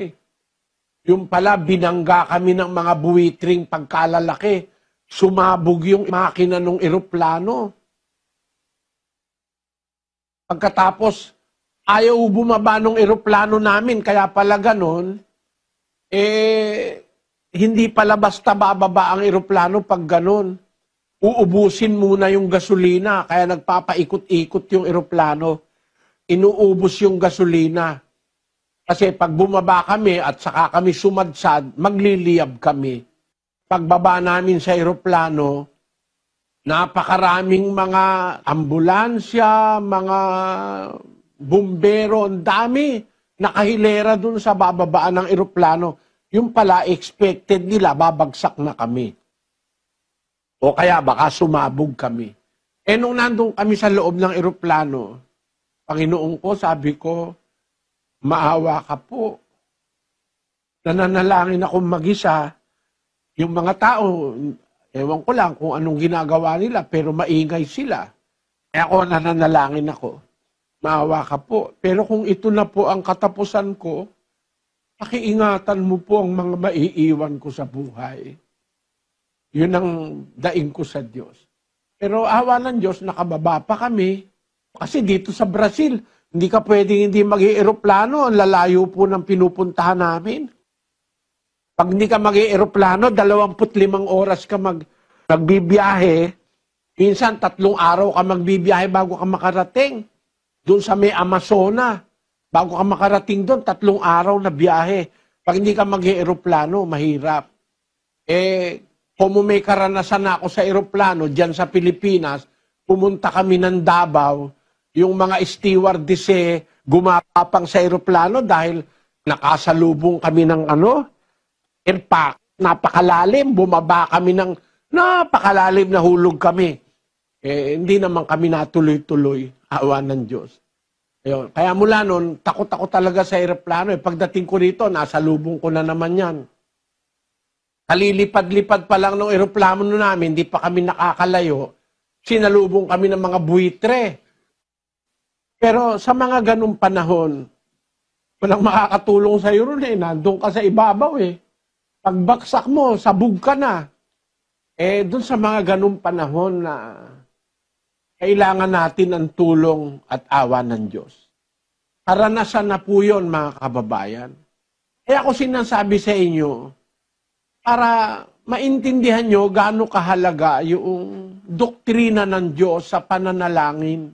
Yung pala, binangga kami ng mga buwitring pagkalalaki. Sumabog yung makina ng eroplano. Pagkatapos, ayaw bumaba ng eroplano namin, kaya pala ganon, hindi pala basta bababa ang eroplano pag ganon. Uubusin muna yung gasolina, kaya nagpapaikot-ikot yung eroplano. Inuubos yung gasolina. Kasi pag bumaba kami at saka kami sumadsad, magliliyab kami. Pagbaba namin sa eroplano, napakaraming mga ambulansya, mga bumbero, ang dami nakahilera dun sa bababaan ng eroplano. Yung pala, expected nila, babagsak na kami. O kaya baka sumabog kami. Nung nandun kami sa loob ng eroplano, Panginoon ko, sabi ko, maawa ka po. Nananalangin akong mag-isa. Yung mga tao, ewan ko lang kung anong ginagawa nila, pero maingay sila. Kaya ako nananalangin ako. Maawa ka po. Pero kung ito na po ang katapusan ko, pakiingatan mo po ang mga maiiwan ko sa buhay. Yun ang daing ko sa Diyos. Pero awa ng Diyos, nakababa pa kami. Kasi dito sa Brazil, hindi ka pwedeng hindi mag-eroplano. Ang lalayo po ng pinupuntahan namin. Pag hindi ka mag-eroplano, 25 oras ka magbibiyahe. Minsan, 3 araw ka magbibiyahe bago ka makarating. Doon sa may Amazona. Bago ka makarating doon, 3 araw na biyahe. Pag hindi ka mag-eroplano, mahirap. Kung may karanasan na ako sa eroplano, dyan sa Pilipinas, pumunta kami ng Davao, yung mga stewardess gumapang sa eroplano dahil nakasalubong kami ng airpack, napakalalim, bumaba kami ng napakalalim na hulog kami. Hindi naman kami natuloy-tuloy, awa ng Diyos. Ayun. Kaya mula noon, takot ako talaga sa eroplano. Pagdating ko rito, nasalubong ko na naman yan. Kalilipad-lipad pa lang ng eroplano namin, hindi pa kami nakakalayo. Sinalubong kami ng mga buitre. Pero sa mga ganong panahon, walang makakatulong sa iyo ron nandun ka sa ibabaw Pagbaksak mo, sabog ka na. Doon sa mga ganong panahon na kailangan natin ang tulong at awa ng Diyos. Karanasan na po yun, mga kababayan. Kaya ako sinasabi sa inyo, para maintindihan nyo gaano kahalaga yung doktrina ng Diyos sa pananalangin.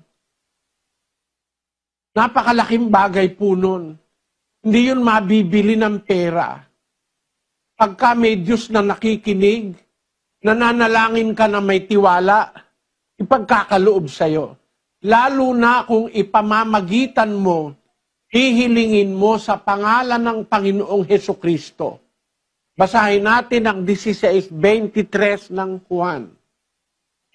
Napakalaking bagay po nun. Hindi yun mabibili ng pera. Pagka may Diyos na nakikinig, nananalangin ka na may tiwala, ipagkakaloob sa'yo. Lalo na kung ipamamagitan mo, hihilingin mo sa pangalan ng Panginoong Hesukristo. Basahin natin ang 16:23 ng Juan.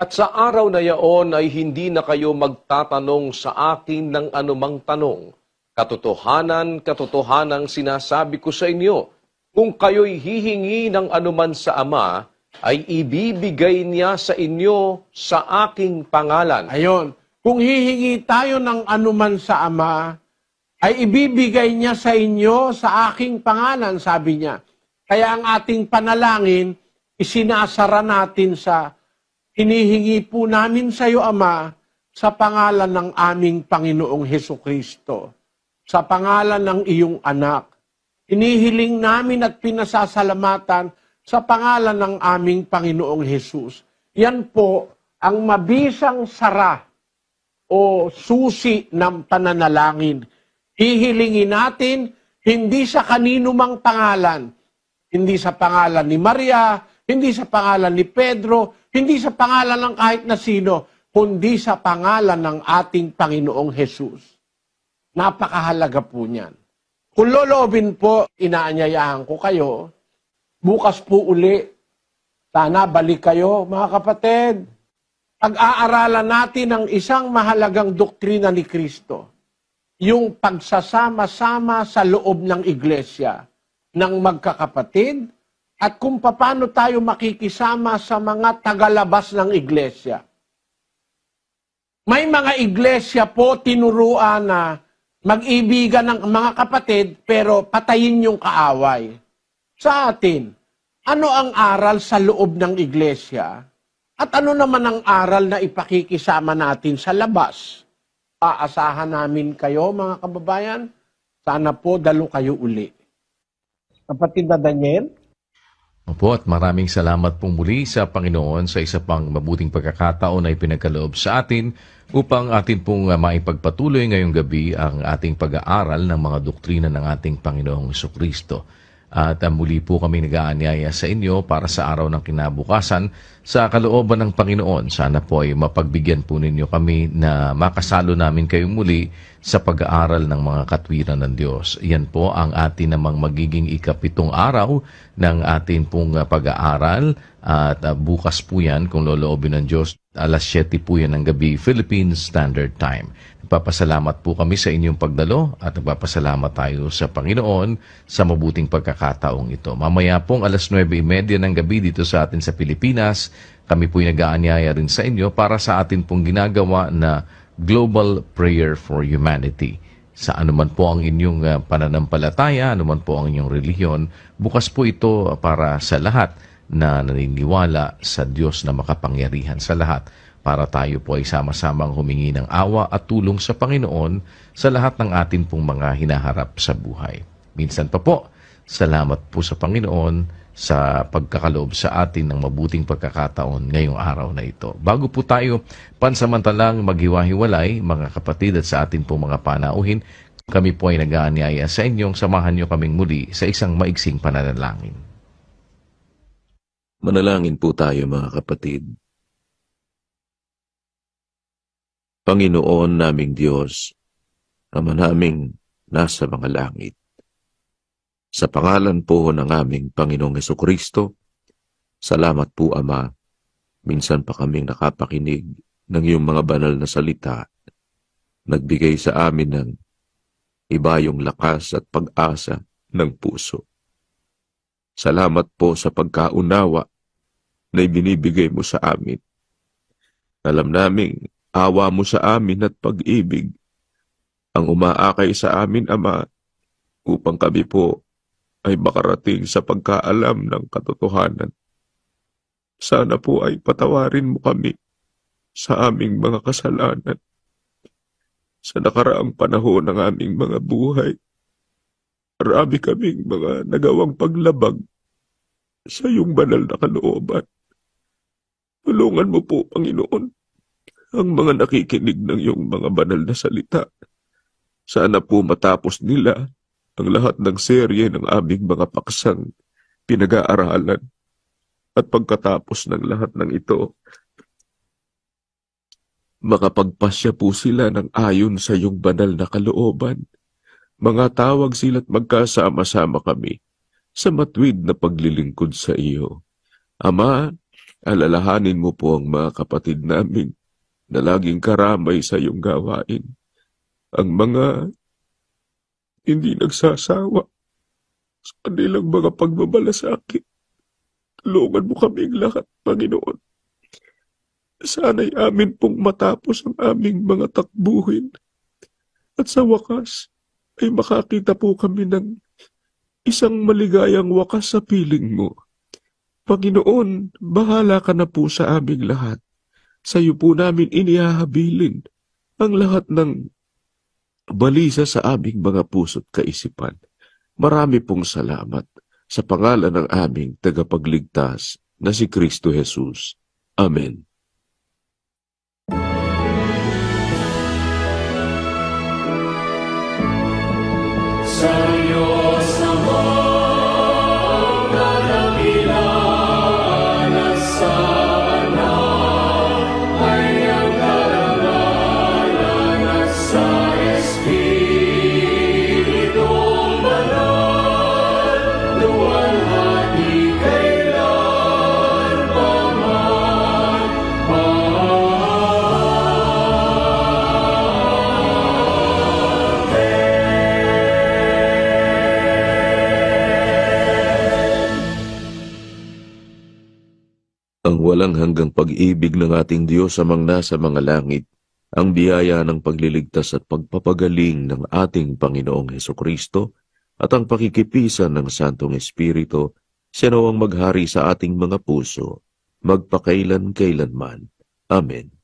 At sa araw na yaon ay hindi na kayo magtatanong sa akin ng anumang tanong. Katotohanan, katotohanang sinasabi ko sa inyo, kung kayo'y hihingi ng anuman sa Ama, ay ibibigay niya sa inyo sa aking pangalan.
Ayon, kung hihingi tayo ng anuman sa Ama, ay ibibigay niya sa inyo sa aking pangalan, sabi niya. Kaya ang ating panalangin, isinasara natin sa hinihingi po namin sa iyo, Ama, sa pangalan ng aming Panginoong Hesukristo, sa pangalan ng iyong anak. Hinihiling namin at pinasasalamatan sa pangalan ng aming Panginoong Hesus. Yan po ang mabisang sara o susi ng pananalangin. Hihilingin natin hindi sa kanino mang pangalan, hindi sa pangalan ni Maria, hindi sa pangalan ni Pedro, hindi sa pangalan ng kahit na sino, kundi sa pangalan ng ating Panginoong Hesus. Napakahalaga po niyan. Kung loloobin po, inaanyayahan ko kayo, bukas po uli, sana balik kayo, mga kapatid. Pag-aaralan natin ang isang mahalagang doktrina ni Kristo, yung pagsasama-sama sa loob ng iglesia ng magkakapatid, at kung paano tayo makikisama sa mga tagalabas ng iglesia. May mga iglesia po tinuruan na mag-ibigan ng mga kapatid pero patayin yung kaaway. Sa atin, ano ang aral sa loob ng iglesia? At ano naman ang aral na ipakikisama natin sa labas? Aasahan namin kayo, mga kababayan. Sana po dalo kayo uli. Kapatid na Daniel?
Opo, at maraming salamat pong muli sa Panginoon sa isa pang mabuting pagkakataon na ipinagkaloob sa atin upang atin pong maipagpatuloy ngayong gabi ang ating pag-aaral ng mga doktrina ng ating Panginoong Hesukristo. At muli po kami nag-aanyaya sa inyo para sa araw ng kinabukasan sa kalooban ng Panginoon. Sana po ay mapagbigyan po ninyo kami na makasalo namin kayo muli sa pag-aaral ng mga katwiran ng Diyos. Yan po ang atin namang magiging ikapitong araw ng atin pong pag-aaral at bukas po yan kung loloobin ng Diyos. Alas 7 po yan ng gabi, Philippine Standard Time. Nagpapasalamat po kami sa inyong pagdalo at nagpapasalamat tayo sa Panginoon sa mabuting pagkakataong ito. Mamaya pong alas 9:30 ng gabi dito sa atin sa Pilipinas, kami po'y nag-aanyaya rin sa inyo para sa atin pong ginagawa na Global Prayer for Humanity. Sa anuman po ang inyong pananampalataya, anuman po ang inyong relihiyon, bukas po ito para sa lahat na naniniwala sa Diyos na makapangyarihan sa lahat, para tayo po ay sama-samang humingi ng awa at tulong sa Panginoon sa lahat ng atin pong mga hinaharap sa buhay. Minsan pa po, salamat po sa Panginoon sa pagkakaloob sa atin ng mabuting pagkakataon ngayong araw na ito. Bago po tayo pansamantalang maghiwa-hiwalay, mga kapatid, at sa atin po mga panauhin, kami po ay nag-aanyaya sa inyong samahan nyo kaming muli sa isang maiksing pananalangin.
Manalangin po tayo, mga kapatid. Panginoon naming Diyos, Ama naming nasa mga langit, sa pangalan po ng aming Panginoong Hesukristo, salamat po, Ama. Minsan pa kaming nakapakinig ng iyong mga banal na salita, nagbigay sa amin ng ibayong lakas at pag-asa ng puso. Salamat po sa pagkaunawa na ibinibigay mo sa amin. Alam naming awa mo sa amin at pag-ibig ang umaakay sa amin, Ama, upang kami po ay makarating sa pagkaalam ng katotohanan. Sana po ay patawarin mo kami sa aming mga kasalanan. Sa nakaraang panahon ng aming mga buhay, marami kaming mga nagawang paglabag sa iyong banal na kalooban. Tulungan mo po, Panginoon, ang mga nakikinig ng iyong mga banal na salita. Sana po matapos nila ang lahat ng serye ng aming mga paksang pinag-aaralan. At pagkatapos ng lahat ng ito, makapagpasya po sila ng ayon sa iyong banal na kalooban. Mga tawag sila't magkasama-sama kami sa matuwid na paglilingkod sa iyo. Ama, Alalahanin mo po ang mga kapatid namin na laging karamay sa iyong gawain. Ang mga hindi nagsasawa sa kanilang mga pagbabalasakit. Tulungan mo kaming lahat, Panginoon. Sana'y amin pong matapos ang aming mga takbuhin. At sa wakas, ay makakita po kami ng isang maligayang wakas sa piling mo. Panginoon, bahala ka na po sa aming lahat. Sa iyo po namin inihahabilin ang lahat ng balisa sa aming mga puso't kaisipan. Marami pong salamat sa pangalan ng aming tagapagligtas na si Kristo Jesus. Amen.
Sa Diyos amang kadakilaan at sa Anak ay ang karangalan at sa Espiritong Banal, luwalhati kailan paman.
Ang walang hanggang pag-ibig ng ating Diyos amang nasa mga langit, ang biyaya ng pagliligtas at pagpapagaling ng ating Panginoong Hesukristo, at ang pakikipisan ng Santong Espiritu, siya nawang maghari sa ating mga puso, magpakailan-kailanman. Amen.